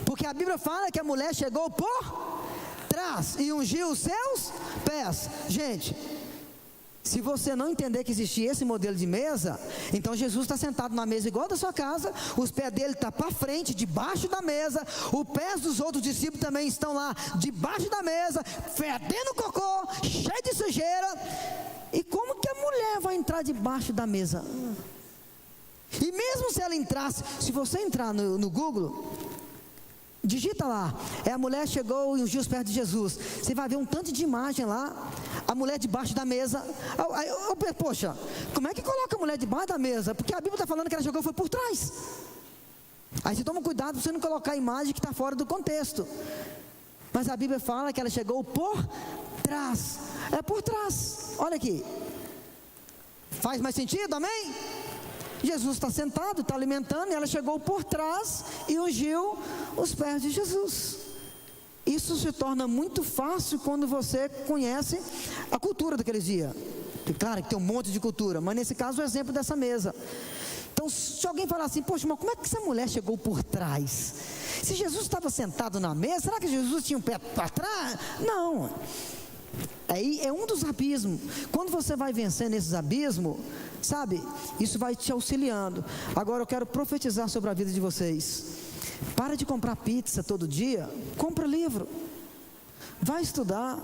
porque a Bíblia fala que a mulher chegou por trás e ungiu os seus pés. Gente, se você não entender que existia esse modelo de mesa, então Jesus está sentado na mesa igual da sua casa, os pés dele estão para frente, debaixo da mesa, os pés dos outros discípulos também estão lá, debaixo da mesa, fedendo cocô, cheio de sujeira. E como que a mulher vai entrar debaixo da mesa? E mesmo se ela entrasse, se você entrar no Google, digita lá, a mulher chegou e ungiu os pés de Jesus, você vai ver um tanto de imagem lá, a mulher debaixo da mesa. Poxa, como é que coloca a mulher debaixo da mesa? Porque a Bíblia está falando que ela chegou e foi por trás. Aí você toma cuidado para você não colocar a imagem que está fora do contexto. Mas a Bíblia fala que ela chegou por trás. É por trás. Olha aqui. Faz mais sentido? Amém? Jesus está sentado, está alimentando, e ela chegou por trás e ungiu os pés de Jesus. Isso se torna muito fácil quando você conhece a cultura daqueles dias. Claro que tem um monte de cultura, mas nesse caso o exemplo dessa mesa. Então, se alguém falar assim, poxa, mas como é que essa mulher chegou por trás? Se Jesus estava sentado na mesa, será que Jesus tinha um pé para trás? Não. Aí é um dos abismos. Quando você vai vencendo esses abismos, sabe, isso vai te auxiliando. Agora eu quero profetizar sobre a vida de vocês. Para de comprar pizza todo dia, compra livro, vai estudar.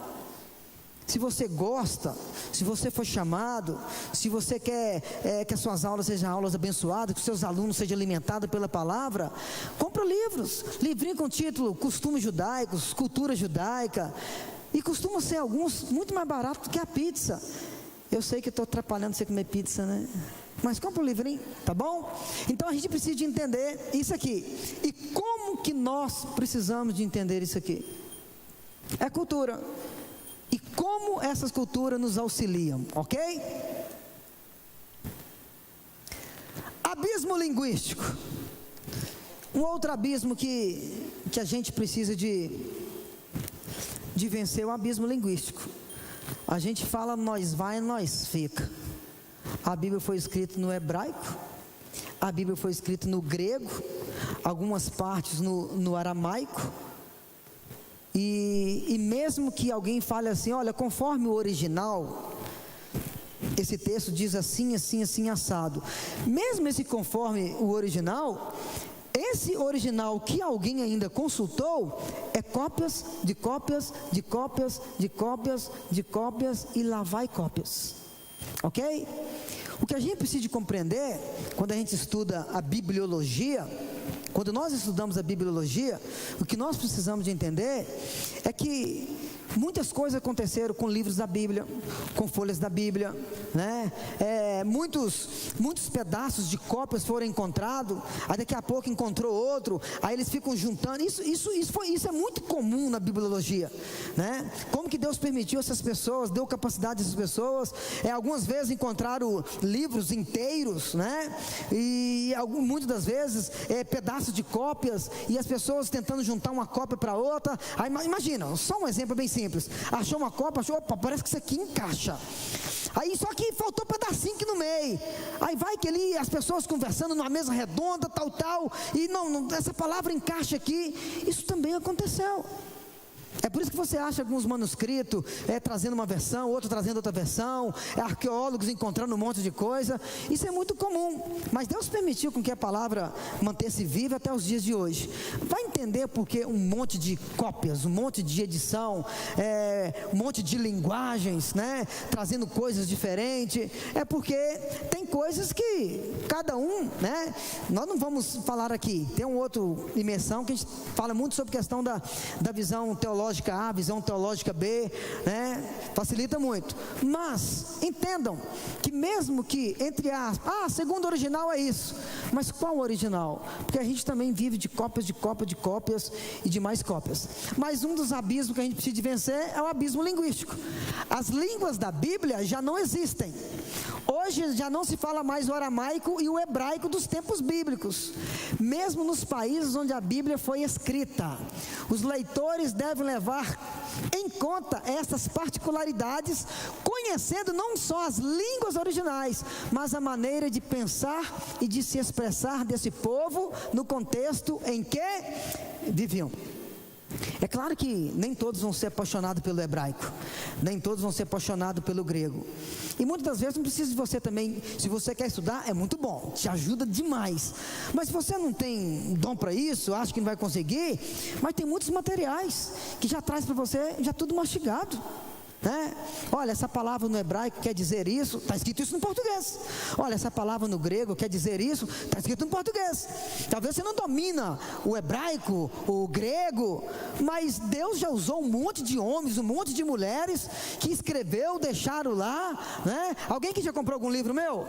Se você gosta, se você foi chamado, se você quer que as suas aulas sejam aulas abençoadas, que os seus alunos sejam alimentados pela palavra, compra livros, livrinho com título Costumes Judaicos, Cultura Judaica, e costumam ser alguns muito mais baratos do que a pizza. Eu sei que estou atrapalhando você comer pizza, né? Mas compra um livrinho, tá bom? Então a gente precisa de entender isso aqui. E como que nós precisamos de entender isso aqui? É cultura. E como essas culturas nos auxiliam, ok? Abismo linguístico. Um outro abismo que a gente precisa de vencer é o abismo linguístico. A gente fala nós vai, nós fica. A Bíblia foi escrita no hebraico, a Bíblia foi escrita no grego, algumas partes no aramaico. E mesmo que alguém fale assim, olha, conforme o original, esse texto diz assim, assim, assim, assado. Mesmo esse conforme o original, esse original que alguém ainda consultou, é cópias, de cópias, de cópias, de cópias, de cópias, e lá vai cópias. Ok? O que a gente precisa de compreender, quando a gente estuda a bibliologia, quando nós estudamos a bibliologia, o que nós precisamos de entender é que muitas coisas aconteceram com livros da Bíblia, com folhas da Bíblia, né? Muitos pedaços de cópias foram encontrados, aí daqui a pouco encontrou outro, aí eles ficam juntando. Isso é muito comum na bibliologia, né? Como que Deus permitiu essas pessoas, deu capacidade a essas pessoas, algumas vezes encontraram livros inteiros, né? E muitas das vezes pedaços de cópias, e as pessoas tentando juntar uma cópia para outra. Aí imagina, só um exemplo bem simples, achou uma cópia, achou, opa, parece que isso aqui encaixa, aí só que faltou um pedacinho aqui no meio, aí vai que ali as pessoas conversando numa mesa redonda, tal, e não, essa palavra encaixa aqui. Isso também aconteceu. É por isso que você acha alguns manuscritos trazendo uma versão, outro trazendo outra versão, arqueólogos encontrando um monte de coisa. Isso é muito comum, mas Deus permitiu com que a palavra mantesse viva até os dias de hoje. Vai entender porque um monte de cópias, um monte de edição, um monte de linguagens, né, trazendo coisas diferentes. É porque tem coisas que cada um, né, nós não vamos falar aqui. Tem um outro imersão que a gente fala muito sobre a questão da visão teológica A, visão teológica B, né? Facilita muito. Mas entendam que mesmo que entre aspas, segundo o original é isso, mas qual o original? Porque a gente também vive de cópias, de cópias, de cópias e de mais cópias. Mas um dos abismos que a gente precisa de vencer é o abismo linguístico. As línguas da Bíblia já não existem. Hoje já não se fala mais o aramaico e o hebraico dos tempos bíblicos. Mesmo nos países onde a Bíblia foi escrita, os leitores devem levar em conta essas particularidades, conhecendo não só as línguas originais, mas a maneira de pensar e de se expressar desse povo no contexto em que viviam. É claro que nem todos vão ser apaixonados pelo hebraico, nem todos vão ser apaixonados pelo grego, e muitas das vezes não precisa de você também. Se você quer estudar, é muito bom, te ajuda demais, mas se você não tem dom para isso, acha que não vai conseguir, mas tem muitos materiais que já traz para você, já tudo mastigado, né? Olha, essa palavra no hebraico quer dizer isso, está escrito isso no português. Olha, essa palavra no grego quer dizer isso, está escrito no português. Talvez você não domina o hebraico, o grego, mas Deus já usou um monte de homens, um monte de mulheres que escreveu, deixaram lá, né? Alguém que já comprou algum livro meu?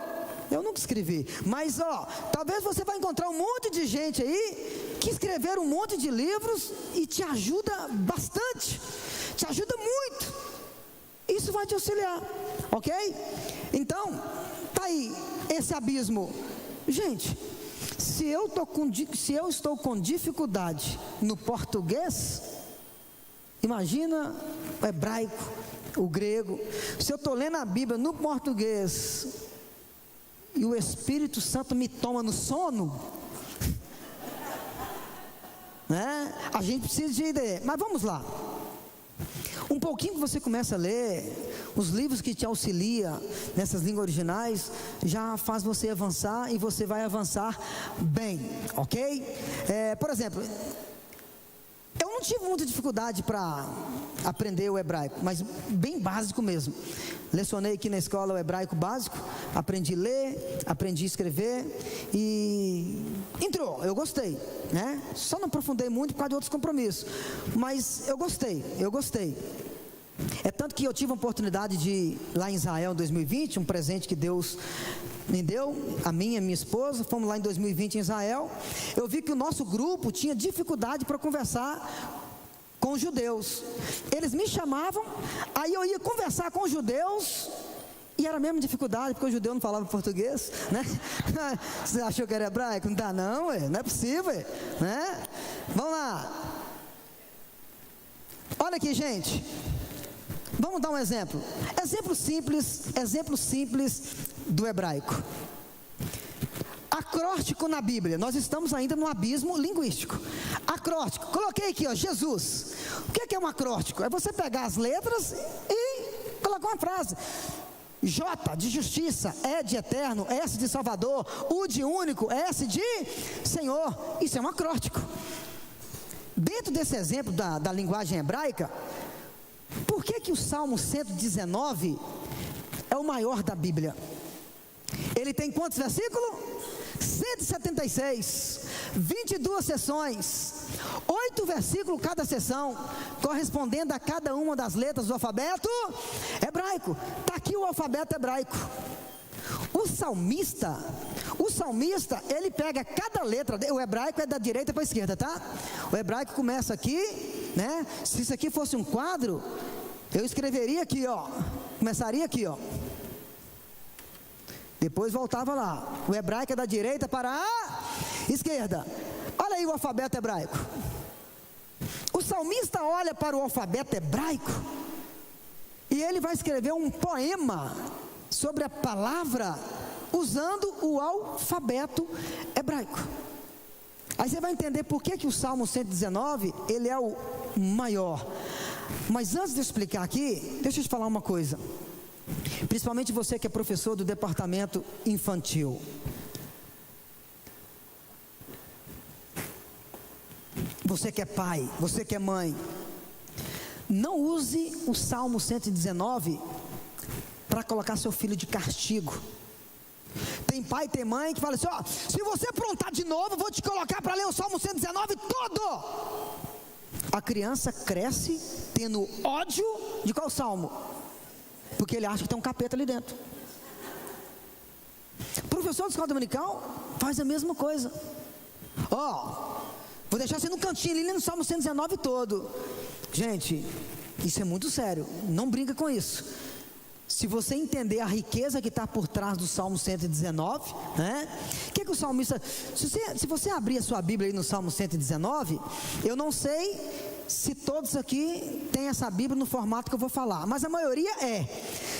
Eu nunca escrevi, mas talvez você vai encontrar um monte de gente aí que escreveram um monte de livros e te ajuda bastante, te ajuda muito. Isso vai te auxiliar, ok? Então, tá aí esse abismo. Gente, se eu estou com dificuldade no português, Imagina o hebraico, o grego. Se eu estou lendo a Bíblia no português e o Espírito Santo me toma no sono, né? A gente precisa de ideia. Mas vamos lá. Um pouquinho que você começa a ler, os livros que te auxiliam nessas línguas originais, já faz você avançar, e você vai avançar bem, ok? Por exemplo, eu não tive muita dificuldade para aprender o hebraico, mas bem básico mesmo. Lecionei aqui na escola o hebraico básico, aprendi a ler, aprendi a escrever e entrou, eu gostei, né? Só não aprofundei muito por causa de outros compromissos, mas eu gostei. É tanto que eu tive a oportunidade de ir lá em Israel em 2020, um presente que Deus me deu, a mim e a minha esposa. Fomos lá em 2020 em Israel. Eu vi que o nosso grupo tinha dificuldade para conversar com os judeus. Eles me chamavam, aí eu ia conversar com os judeus, e era a mesma dificuldade, porque o judeu não falava português, né? Você achou que era hebraico? Não dá não, não é possível, né? Vamos lá. Olha aqui, gente. Vamos dar um exemplo. Exemplo simples do hebraico. Acróstico na Bíblia. Nós estamos ainda no abismo linguístico. Acróstico. Coloquei aqui, ó, Jesus. O que é um acróstico? É você pegar as letras e colocar uma frase. J de justiça, E de eterno, S de Salvador, U de único, S de Senhor. Isso é um acróstico. Dentro desse exemplo da linguagem hebraica, por que o Salmo 119 é o maior da Bíblia? Ele tem quantos versículos? 176, 22 seções, 8 versículos cada seção, correspondendo a cada uma das letras do alfabeto hebraico. Está aqui o alfabeto hebraico. O salmista, ele pega cada letra, o hebraico é da direita para a esquerda, tá? O hebraico começa aqui, né? Se isso aqui fosse um quadro, eu escreveria aqui, ó, começaria aqui, ó. Depois voltava lá. O hebraico é da direita para a esquerda. Olha aí o alfabeto hebraico. O salmista olha para o alfabeto hebraico e ele vai escrever um poema sobre a palavra usando o alfabeto hebraico. Aí você vai entender por que o Salmo 119, ele é o maior. Mas antes de eu explicar aqui, deixa eu te falar uma coisa. Principalmente você que é professor do departamento infantil. Você que é pai, você que é mãe. Não use o Salmo 119 para colocar seu filho de castigo. Tem pai e tem mãe que fala assim, ó, se você aprontar de novo, eu vou te colocar para ler o Salmo 119 todo. A criança cresce tendo ódio de qual salmo? Porque ele acha que tem um capeta ali dentro. O professor de escola dominical faz a mesma coisa. Ó, vou deixar você no cantinho ali no Salmo 119 todo. Gente, isso é muito sério, não brinca com isso. Se você entender a riqueza que está por trás do Salmo 119, né? O que o salmista... Se você abrir a sua Bíblia aí no Salmo 119, eu não sei se todos aqui têm essa Bíblia no formato que eu vou falar, mas a maioria é.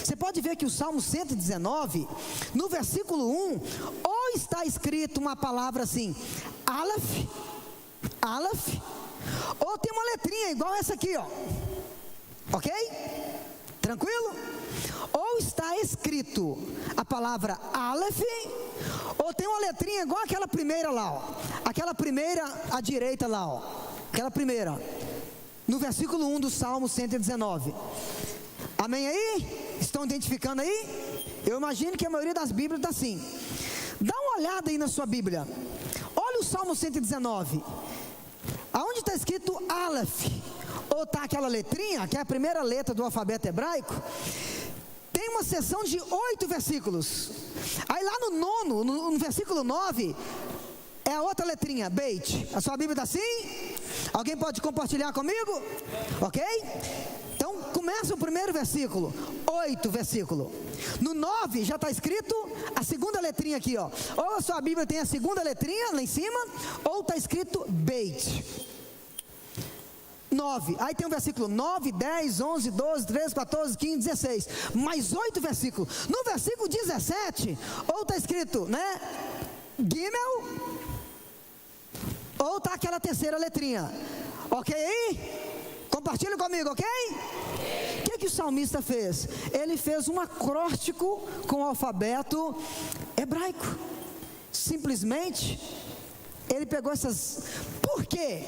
Você pode ver que o Salmo 119, no versículo 1, ou está escrito uma palavra assim, Aleph, ou tem uma letrinha igual essa aqui, ó. Ok? Tranquilo? Ou está escrito a palavra Aleph, ou tem uma letrinha igual aquela primeira lá, ó. Aquela primeira à direita lá, ó. Aquela primeira. No versículo 1 do Salmo 119. Amém aí? Estão identificando aí? Eu imagino que a maioria das Bíblias está assim. Dá uma olhada aí na sua Bíblia. Olha o Salmo 119. Aonde está escrito Aleph, ou está aquela letrinha, que é a primeira letra do alfabeto hebraico, tem uma seção de 8 versículos. Aí lá no versículo 9, é a outra letrinha, Beit. A sua Bíblia está assim? Alguém pode compartilhar comigo? Ok? Então começa o primeiro versículo, 8 versículos. No 9 já está escrito a segunda letrinha aqui, ó. Ou a sua Bíblia tem a segunda letrinha lá em cima, ou está escrito Beit. 9, aí tem o versículo 9, 10, 11, 12, 13, 14, 15, 16, mais 8 versículos. No versículo 17, ou está escrito, né, Gimel, ou está aquela terceira letrinha, ok aí? Compartilha comigo, ok? O que o salmista fez? Ele fez um acróstico com o alfabeto hebraico. Simplesmente, ele pegou essas... Por quê?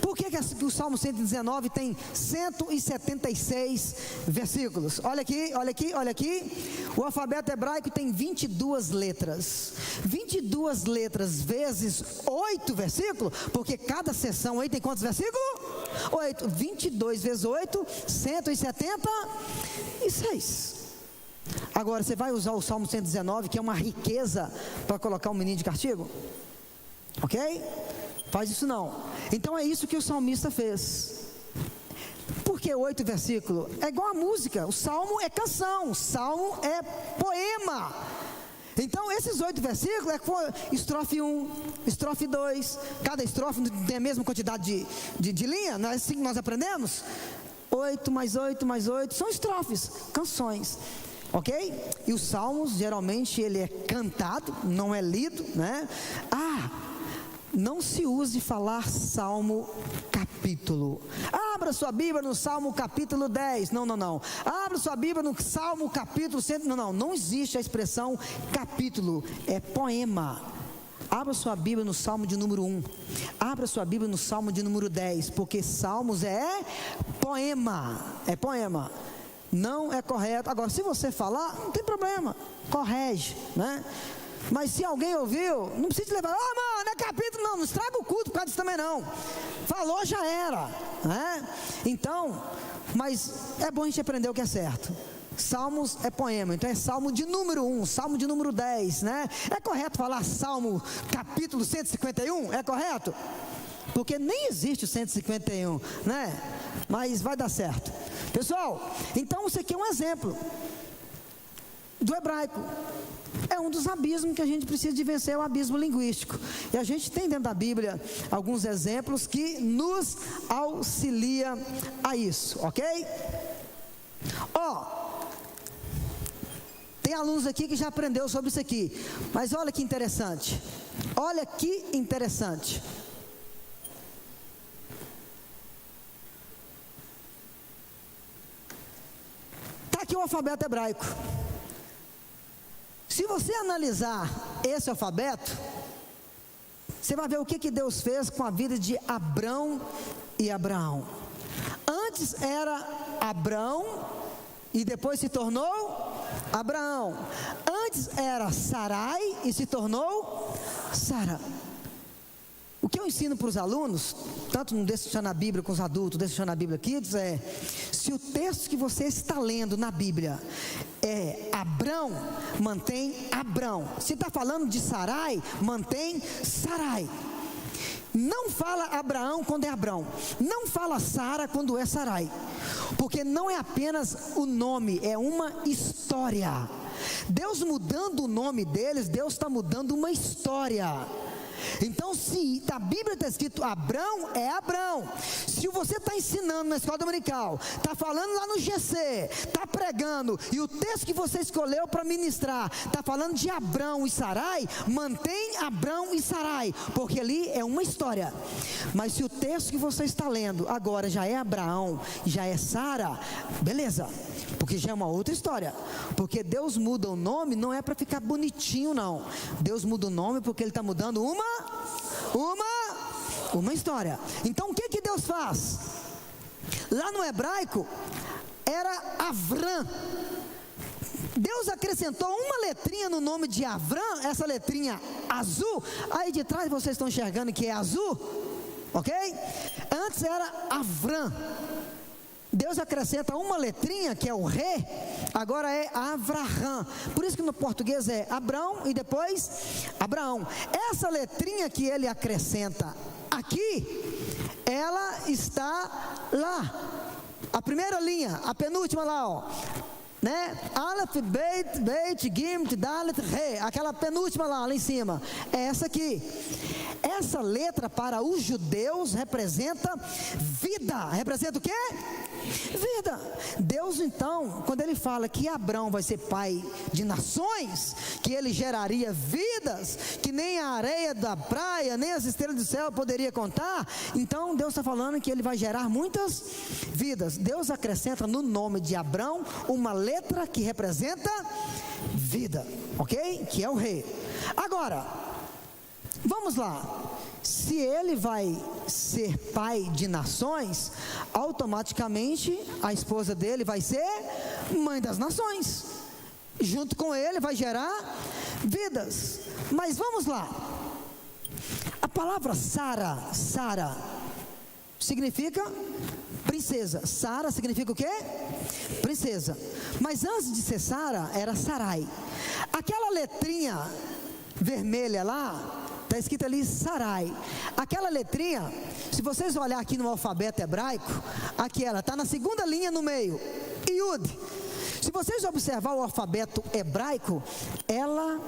Por que o Salmo 119 tem 176 versículos? Olha aqui, olha aqui, olha aqui. O alfabeto hebraico tem 22 letras. 22 letras vezes 8 versículos, porque cada seção aí tem quantos versículos? 8. 22 vezes 8, 176. Agora, você vai usar o Salmo 119, que é uma riqueza, para colocar um menino de castigo? Ok? Faz isso não. Então é isso que o salmista fez. Por que 8 versículos? É igual a música. O salmo é canção, o salmo é poema. Então esses 8 versículos é estrofe 1, estrofe 2. Cada estrofe tem a mesma quantidade de linha. Não é assim que nós aprendemos? 8 mais 8 mais 8 são estrofes, canções. Ok? E os salmos geralmente ele é cantado, não é lido, né? Não se use falar salmo capítulo. Abra sua Bíblia no Salmo capítulo 10. Não. Abra sua Bíblia no Salmo capítulo 100. Não existe a expressão capítulo. É poema. Abra sua Bíblia no Salmo de número 1. Abra sua Bíblia no Salmo de número 10. Porque salmos é poema. É poema. Não é correto. Agora, se você falar, não tem problema. Corrige, né? Mas se alguém ouviu, não precisa levar, mano, é capítulo, não estraga o culto por causa disso também não. Falou, já era, né? Então, mas é bom a gente aprender o que é certo. Salmos é poema, então é salmo de número 1, salmo de número 10, né? É correto falar salmo capítulo 151? É correto? Porque nem existe o 151, né? Mas vai dar certo. Pessoal, então isso aqui é um exemplo do hebraico. É um dos abismos que a gente precisa de vencer, é o abismo linguístico. E a gente tem dentro da Bíblia alguns exemplos que nos auxilia a isso, ok? Tem alunos aqui que já aprendeu sobre isso aqui. Mas olha que interessante. Olha que interessante. Está aqui o alfabeto hebraico. Se você analisar esse alfabeto, você vai ver o que Deus fez com a vida de Abrão e Abraão. Antes era Abrão e depois se tornou Abraão. Antes era Sarai e se tornou Sara. O que eu ensino para os alunos, tanto no Deixa na Bíblia com os adultos, Deixa na Bíblia Kids, é: se o texto que você está lendo na Bíblia é Abrão, mantém Abrão. Se está falando de Sarai, mantém Sarai. Não fala Abraão quando é Abrão, não fala Sara quando é Sarai, porque não é apenas o nome, é uma história. Deus mudando o nome deles, Deus está mudando uma história. Então, se a Bíblia está escrito Abrão, é Abrão. Se você está ensinando na escola dominical, está falando lá no GC, está pregando, e o texto que você escolheu para ministrar está falando de Abrão e Sarai, mantém Abrão e Sarai, porque ali é uma história. Mas se o texto que você está lendo agora já é Abraão, já é Sara, beleza, porque já é uma outra história. Porque Deus muda o nome não é para ficar bonitinho, não. Deus muda o nome porque Ele está mudando uma história. Então o que Deus faz? Lá no hebraico era Avram. Deus acrescentou uma letrinha no nome de Avram, essa letrinha azul. Aí de trás vocês estão enxergando que é azul, ok? Antes era Avram. Deus acrescenta uma letrinha, que é o Ré, agora é Avraham. Por isso que no português é Abrão e depois Abraão. Essa letrinha que ele acrescenta aqui, ela está lá. A primeira linha, a penúltima lá, né? Aleph, Beit, Gimel, Dalet, Re, aquela penúltima lá em cima, é essa aqui. Essa letra para os judeus representa vida. Representa o quê? Vida. Deus então, quando ele fala que Abrão vai ser pai de nações, que ele geraria vidas, que nem a areia da praia, nem as estrelas do céu poderia contar, então Deus está falando que ele vai gerar muitas vidas. Deus acrescenta no nome de Abrão uma letra que representa vida, ok? Que é o rei. Agora, vamos lá. Se ele vai ser pai de nações, automaticamente a esposa dele vai ser mãe das nações. Junto com ele vai gerar vidas. Mas vamos lá. A palavra Sara significa princesa. Sara significa o quê? Princesa. Mas antes de ser Sara, era Sarai. Aquela letrinha vermelha lá, está escrito ali Sarai. Aquela letrinha, se vocês olharem aqui no alfabeto hebraico, aqui ela está na segunda linha no meio, Yud. Se vocês observar o alfabeto hebraico, ela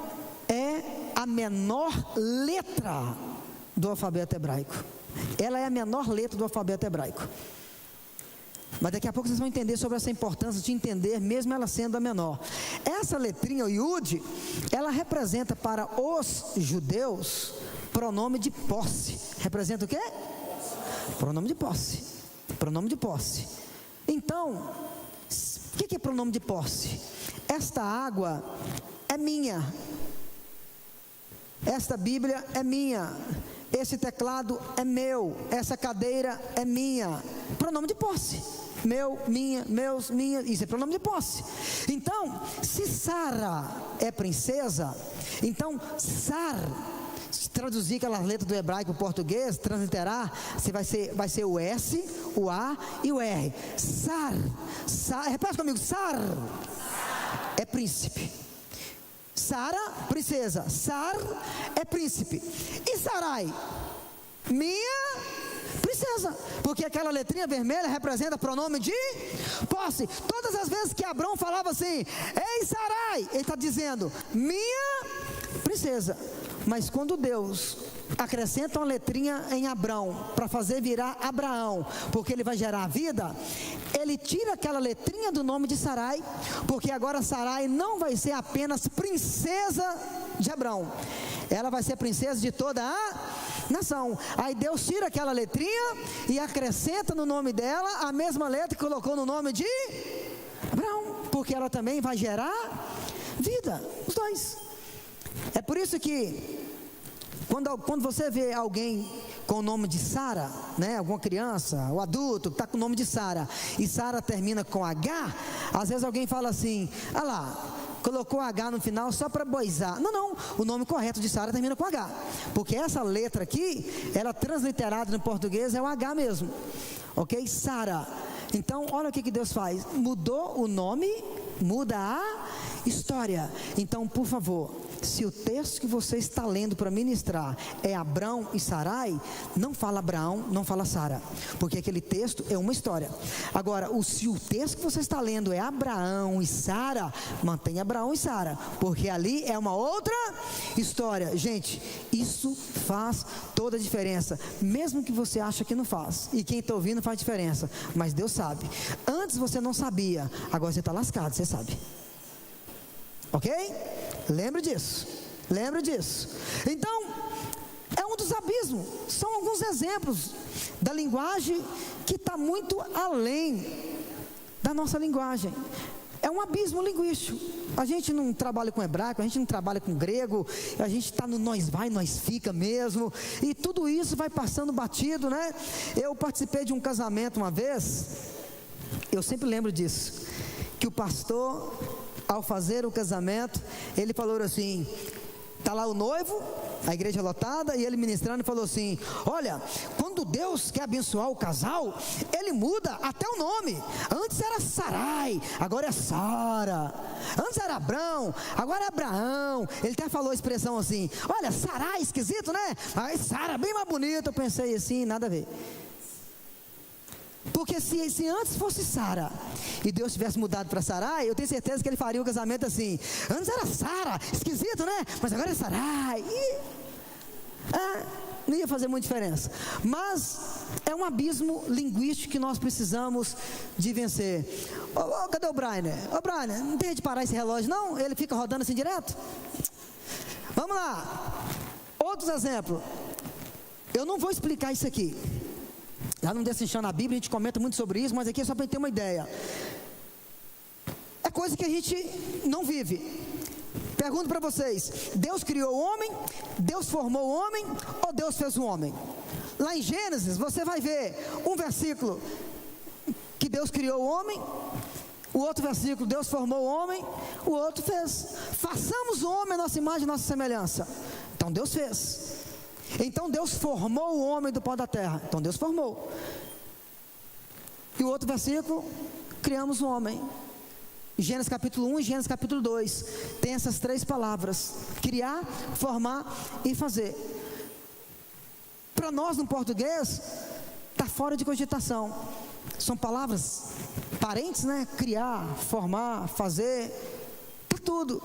é a menor letra do alfabeto hebraico. Ela é a menor letra do alfabeto hebraico. Mas daqui a pouco vocês vão entender sobre essa importância de entender, mesmo ela sendo a menor. Essa letrinha, o Yud, ela representa para os judeus pronome de posse. Representa o quê? Pronome de posse. Pronome de posse. Então, o que é pronome de posse? Esta água é minha. Esta Bíblia é minha. Esse teclado é meu. Essa cadeira é minha. Pronome de posse. Meu, minha, meus, minha. Isso é pronome de posse. Então, se Sara é princesa, então Sar, se traduzir aquelas letras do hebraico para o português, transliterar, vai ser o S, o A e o R. Sar, repete comigo, Sar é príncipe. Sara, princesa. Sar é príncipe. E Sarai, minha princesa, porque aquela letrinha vermelha representa pronome de posse. Todas as vezes que Abrão falava assim, ei Sarai, ele está dizendo, minha princesa. Mas quando Deus acrescenta uma letrinha em Abrão, para fazer virar Abraão, porque ele vai gerar a vida, ele tira aquela letrinha do nome de Sarai, porque agora Sarai não vai ser apenas princesa de Abrão, ela vai ser princesa de toda a nação. Aí Deus tira aquela letrinha e acrescenta no nome dela a mesma letra que colocou no nome de Abraão, porque ela também vai gerar vida, os dois. É por isso que quando você vê alguém com o nome de Sara, né, alguma criança, o adulto que está com o nome de Sara, e Sara termina com H, às vezes alguém fala assim, ah lá, colocou H no final só para boizar. Não, o nome correto de Sara termina com H, porque essa letra aqui, ela transliterada no português é o H mesmo, ok? Sara. Então olha o que Deus faz, mudou o nome, muda a história. Então, por favor, se o texto que você está lendo para ministrar é Abrão e Sarai, não fala Abraão, não fala Sara, porque aquele texto é uma história. Agora, se o texto que você está lendo é Abraão e Sara, mantenha Abraão e Sara, porque ali é uma outra história. Gente, isso faz toda a diferença, mesmo que você acha que não faz, e quem está ouvindo faz diferença, mas Deus sabe. Antes você não sabia, agora você está lascado, você sabe. Ok? Lembre disso. Então, é um dos abismos. São alguns exemplos da linguagem que está muito além da nossa linguagem. É um abismo linguístico. A gente não trabalha com hebraico, a gente não trabalha com grego, a gente está no nós vai, nós fica mesmo, e tudo isso vai passando batido, né? Eu participei de um casamento uma vez, eu sempre lembro disso, que o pastor, ao fazer o casamento, ele falou assim, está lá o noivo, a igreja lotada, e ele ministrando falou assim, olha, quando Deus quer abençoar o casal, ele muda até o nome. Antes era Sarai, agora é Sara. Antes era Abrão, agora é Abraão. Ele até falou a expressão assim, olha, Sarai, esquisito, né? Aí Sara, bem mais bonita. Eu pensei assim, nada a ver. Porque se antes fosse Sara e Deus tivesse mudado para Sarai, eu tenho certeza que ele faria o casamento assim. Antes era Sara, esquisito, né? Mas agora é Sarai. Não ia fazer muita diferença. Mas é um abismo linguístico que nós precisamos de vencer. Cadê o Brian? Brian, não tem de parar esse relógio não? Ele fica rodando assim direto? Vamos lá. Outros exemplos. Eu não vou explicar isso aqui. Lá no Destrinchando na Bíblia a gente comenta muito sobre isso, mas aqui é só para gente ter uma ideia. É coisa que a gente não vive. Pergunto para vocês: Deus criou o homem, Deus formou o homem, ou Deus fez o homem? Lá em Gênesis você vai ver um versículo que Deus criou o homem, o outro versículo Deus formou o homem, o outro fez. Façamos o homem a nossa imagem e nossa semelhança. Então Deus fez. Então Deus formou o homem do pó da terra. Então Deus formou. E o outro versículo, criamos o homem. Gênesis capítulo 1 e Gênesis capítulo 2 tem essas três palavras: criar, formar e fazer. Para nós no português está fora de cogitação. São palavras parentes, né? Criar, formar, fazer, tá tudo.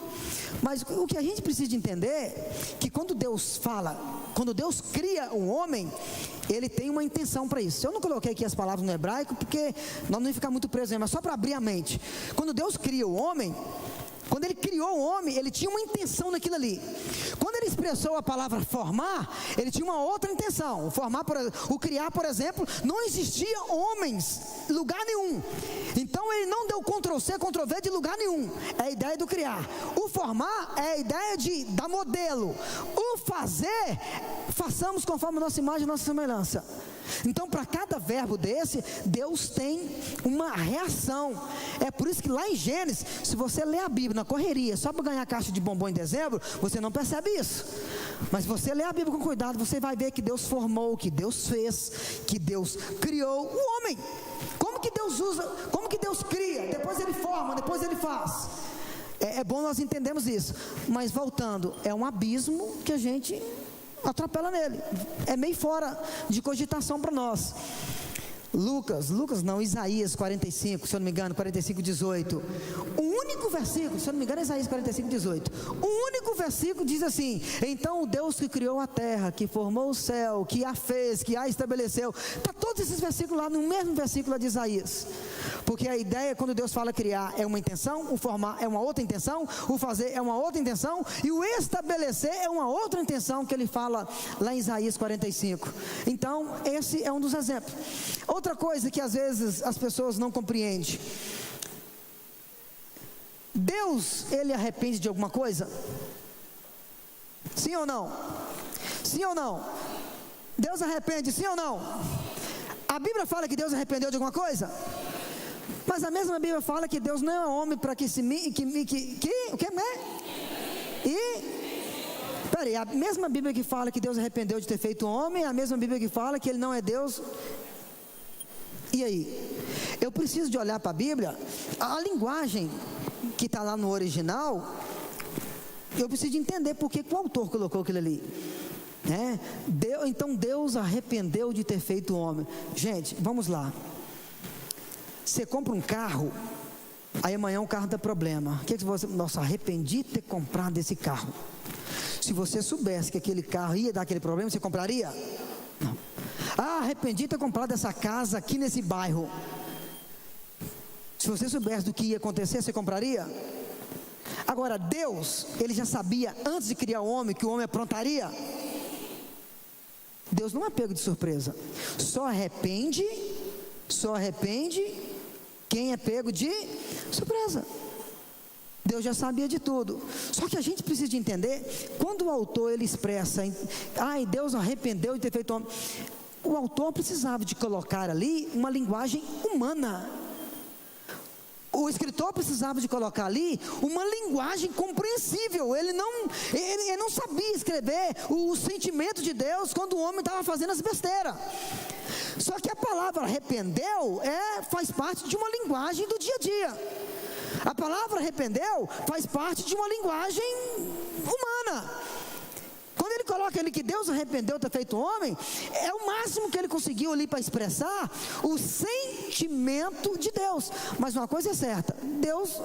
Mas o que a gente precisa de entender é que quando Deus fala, quando Deus cria um homem, Ele tem uma intenção para isso. Eu não coloquei aqui as palavras no hebraico porque nós não ia ficar muito presos, mas só para abrir a mente. Quando Deus cria o homem, quando Ele criou o homem, Ele tinha uma intenção naquilo ali. Quando Ele expressou a palavra formar, Ele tinha uma outra intenção. O criar, por exemplo, não existia homens em lugar nenhum. Então Ele não deu Ctrl+C, Ctrl+V de lugar nenhum. É a ideia do criar. O formar é a ideia de dar modelo. O fazer, façamos conforme a nossa imagem e nossa semelhança. Então, para cada verbo desse, Deus tem uma reação. É por isso que lá em Gênesis, se você ler a Bíblia na correria, só para ganhar caixa de bombom em dezembro, você não percebe isso. Mas se você ler a Bíblia com cuidado, você vai ver que Deus formou, que Deus fez, que Deus criou o homem. Como que Deus usa, como que Deus cria? Depois Ele forma, depois Ele faz. É bom nós entendermos isso. Mas voltando, é um abismo que a gente atropela nele. É meio fora de cogitação para nós. Isaías 45, se eu não me engano, 45, 18. O único versículo, se eu não me engano, é Isaías 45, 18. O único versículo diz assim: então o Deus que criou a terra, que formou o céu, que a fez, que a estabeleceu. Está todos esses versículos lá no mesmo versículo de Isaías. Porque a ideia, quando Deus fala criar, é uma intenção, o formar é uma outra intenção, o fazer é uma outra intenção, e o estabelecer é uma outra intenção que ele fala lá em Isaías 45. Então, esse é um dos exemplos. Outra coisa que às vezes as pessoas não compreendem: Deus, Ele arrepende de alguma coisa? Sim ou não? Sim ou não? Deus arrepende, sim ou não? A Bíblia fala que Deus arrependeu de alguma coisa? Mas a mesma Bíblia fala que Deus não é homem para que se... o que é? Peraí, a mesma Bíblia que fala que Deus arrependeu de ter feito homem, é a mesma Bíblia que fala que Ele não é Deus. E aí? Eu preciso de olhar para a Bíblia, a linguagem que está lá no original, eu preciso de entender por que o autor colocou aquilo ali. Então Deus arrependeu de ter feito o homem. Gente, vamos lá. Você compra um carro, aí amanhã o carro dá problema. O que você... Nossa, arrependi de ter comprado esse carro. Se você soubesse que aquele carro ia dar aquele problema, você compraria? Não. Arrependi de ter comprado essa casa aqui nesse bairro. Se você soubesse do que ia acontecer, você compraria? Agora, Deus, Ele já sabia antes de criar o homem que o homem aprontaria. Deus não é pego de surpresa. Só arrepende quem é pego de surpresa. Deus já sabia de tudo. Só que a gente precisa de entender, quando o autor ele expressa, Deus arrependeu de ter feito homem, o autor precisava de colocar ali uma linguagem humana. O escritor precisava de colocar ali uma linguagem compreensível. Ele não sabia escrever o sentimento de Deus quando o homem estava fazendo as besteiras. Só que a palavra arrependeu faz parte de uma linguagem do dia a dia. A palavra arrependeu faz parte de uma linguagem humana. Quando ele coloca ali que Deus arrependeu de ter feito homem, é o máximo que ele conseguiu ali para expressar o sentimento sentimento de Deus. Mas uma coisa é certa: Deus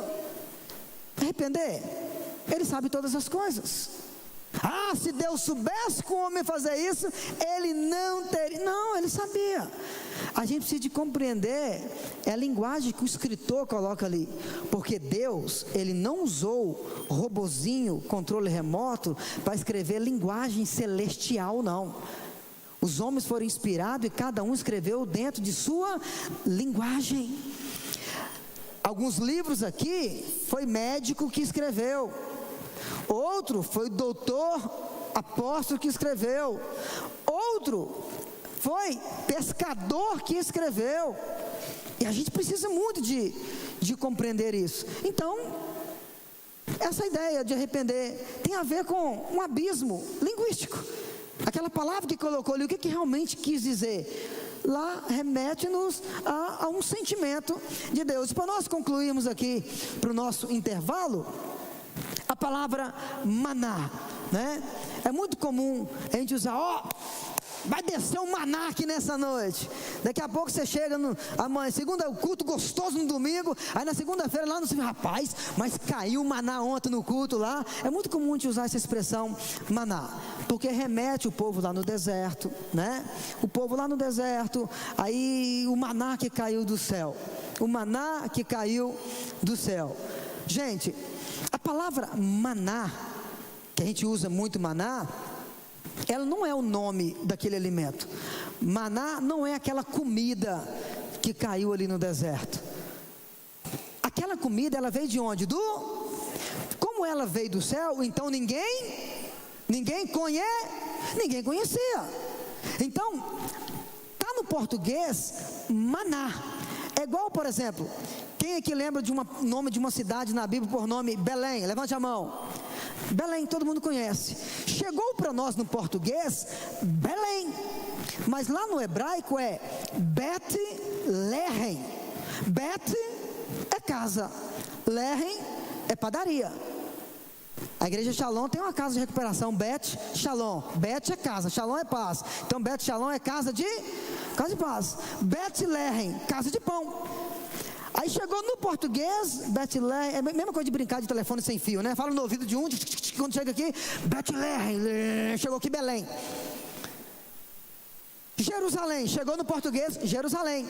arrepender, Ele sabe todas as coisas. Se Deus soubesse que o homem fazer isso, Ele não teria. Não, Ele sabia. A gente precisa de compreender a linguagem que o escritor coloca ali, porque Deus, Ele não usou robozinho, controle remoto, para escrever linguagem celestial, não. Os homens foram inspirados e cada um escreveu dentro de sua linguagem. Alguns livros aqui foi médico que escreveu, outro foi doutor apóstolo que escreveu, outro foi pescador que escreveu. E a gente precisa muito de compreender isso. Então, essa ideia de arrepender tem a ver com um abismo linguístico. Aquela palavra que colocou ali, o que realmente quis dizer? Lá remete-nos a um sentimento de Deus. Para nós concluirmos aqui, para o nosso intervalo, a palavra maná, né? É muito comum a gente usar, vai descer um maná aqui nessa noite. Daqui a pouco você chega amanhã, segunda, o culto gostoso no domingo, aí na segunda-feira lá no rapaz, mas caiu o maná ontem no culto lá. É muito comum a gente usar essa expressão maná, porque remete o povo lá no deserto, né? O povo lá no deserto, aí o maná que caiu do céu, o maná que caiu do céu. Gente, a palavra maná, que a gente usa muito maná, ela não é o nome daquele alimento. Maná não é aquela comida que caiu ali no deserto. Aquela comida, ela veio de onde? Como ela veio do céu, então ninguém conhecia. Então, tá no português, maná. É igual, por exemplo, quem aqui lembra de nome de uma cidade na Bíblia por nome Belém? Levante a mão. Belém, todo mundo conhece. Chegou para nós no português, Belém, mas lá no hebraico é Bet-Lehem. Bet é casa, Lehem é padaria. A igreja Shalom tem uma casa de recuperação, Bet Shalom. Bet é casa, Shalom é paz. Então Bet Shalom é casa de paz. Bet-Lehem, casa de pão. Aí chegou no português, Bet-Lehem, é a mesma coisa de brincar de telefone sem fio, né? Fala no ouvido de um, quando chega aqui, Bet-Lehem, chegou aqui Belém. Jerusalém, chegou no português, Jerusalém.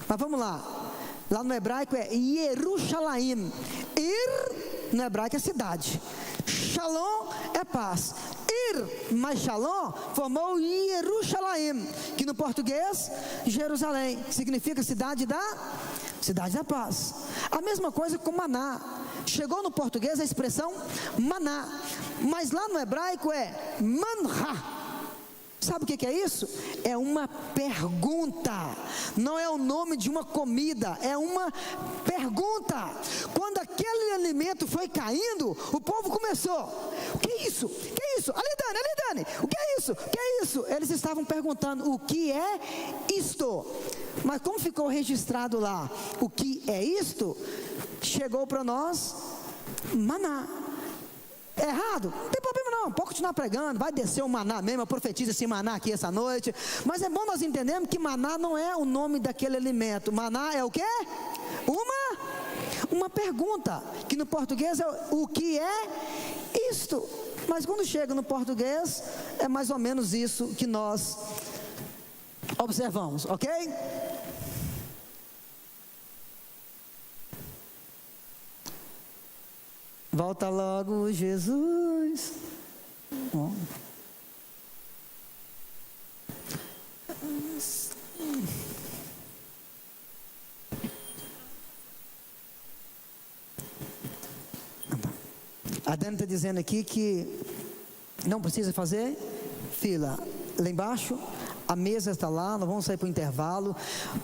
Mas vamos lá, lá no hebraico é Yerushalayim. Ir, no hebraico é cidade. Shalom é paz. Ir mais Shalom formou Yerushalayim, que no português, Jerusalém, que significa cidade da paz. A mesma coisa com maná. Chegou no português a expressão maná, mas lá no hebraico é manha. Sabe o que é isso? É uma pergunta. Não é o nome de uma comida, é uma pergunta. Quando aquele alimento foi caindo, o povo começou: o que é isso? O que é isso? Ali Dani, o que é isso? O que é isso? Eles estavam perguntando: o que é isto? Mas como ficou registrado lá o que é isto, chegou para nós maná. É errado? Não tem problema não, pode continuar pregando, vai descer o maná mesmo, eu profetizo esse maná aqui essa noite. Mas é bom nós entendermos que maná não é o nome daquele alimento. Maná é o quê? Uma pergunta, que no português é o que é isto. Mas quando chega no português, é mais ou menos isso que nós observamos, ok? Volta logo, Jesus. Bom. A Dani está dizendo aqui que não precisa fazer fila. Lá embaixo, a mesa está lá, nós vamos sair para o intervalo.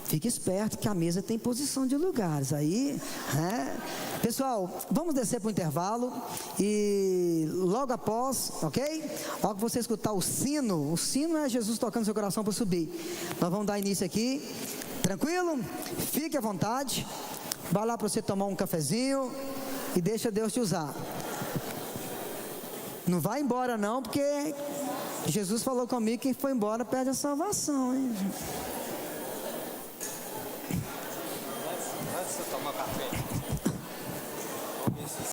Fique esperto que a mesa tem posição de lugares. Aí, pessoal, vamos descer para o intervalo. E logo após, ok? Logo que você escutar o sino é Jesus tocando seu coração para subir. Nós vamos dar início aqui. Tranquilo? Fique à vontade. Vai lá para você tomar um cafezinho e deixa Deus te usar. Não vai embora não, porque Jesus falou comigo que quem foi embora perde a salvação, hein? Passa, toma café.